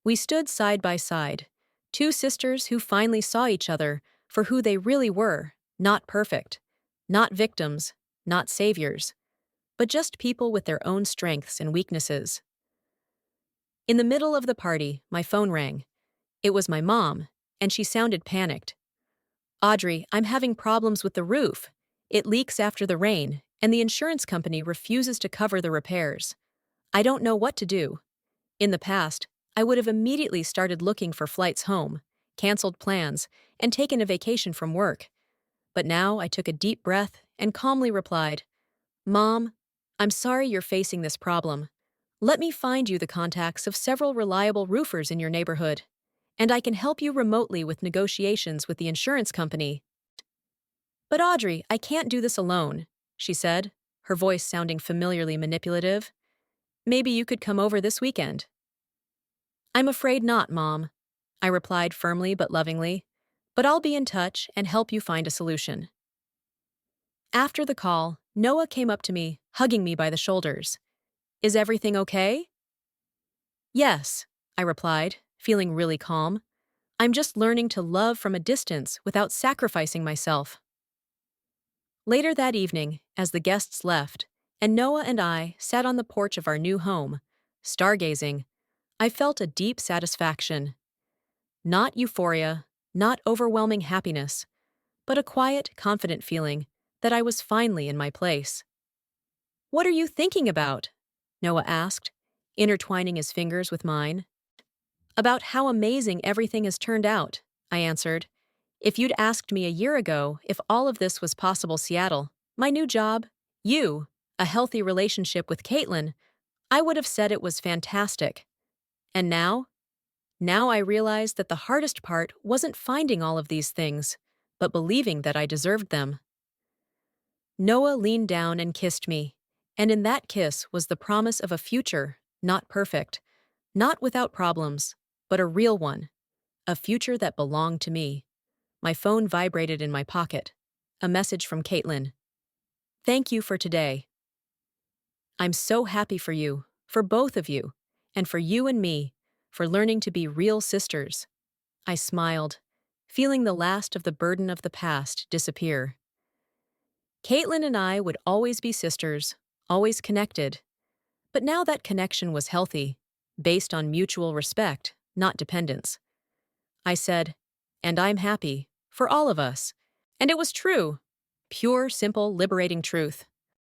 We stood side by side, two sisters who finally saw each other for who they really were, not perfect, not victims, not saviors, but just people with their own strengths and weaknesses. In the middle of the party, my phone rang. It was my mom, and she sounded panicked. "Audrey, I'm having problems with the roof. It leaks after the rain, and the insurance company refuses to cover the repairs. I don't know what to do." In the past, I would have immediately started looking for flights home, canceled plans, and taken a vacation from work. But now I took a deep breath and calmly replied, "Mom, I'm sorry you're facing this problem. Let me find you the contacts of several reliable roofers in your neighborhood, and I can help you remotely with negotiations with the insurance company." "But Audrey, I can't do this alone," she said, her voice sounding familiarly manipulative. "Maybe you could come over this weekend." "I'm afraid not, Mom," I replied firmly but lovingly, "but I'll be in touch and help you find a solution." After the call, Noah came up to me, hugging me by the shoulders. "Is everything okay?" "Yes," I replied, feeling really calm. "I'm just learning to love from a distance without sacrificing myself." Later that evening, as the guests left, and Noah and I sat on the porch of our new home, stargazing, I felt a deep satisfaction. Not euphoria, not overwhelming happiness, but a quiet, confident feeling that I was finally in my place. "What are you thinking about?" Noah asked, intertwining his fingers with mine. "About how amazing everything has turned out," I answered. "If you'd asked me a year ago if all of this was possible, Seattle, my new job, you, a healthy relationship with Caitlin, I would have said it was fantastic. And now? Now I realize that the hardest part wasn't finding all of these things, but believing that I deserved them." Noah leaned down and kissed me, and in that kiss was the promise of a future, not perfect, not without problems, but a real one, a future that belonged to me. My phone vibrated in my pocket. A message from Caitlin. "Thank you for today. I'm so happy for you, for both of you, and for you and me, for learning to be real sisters." I smiled, feeling the last of the burden of the past disappear. Caitlin and I would always be sisters, always connected. But now that connection was healthy, based on mutual respect, not dependence. I said, "And I'm happy, for all of us." And it was true. Pure, simple, liberating truth.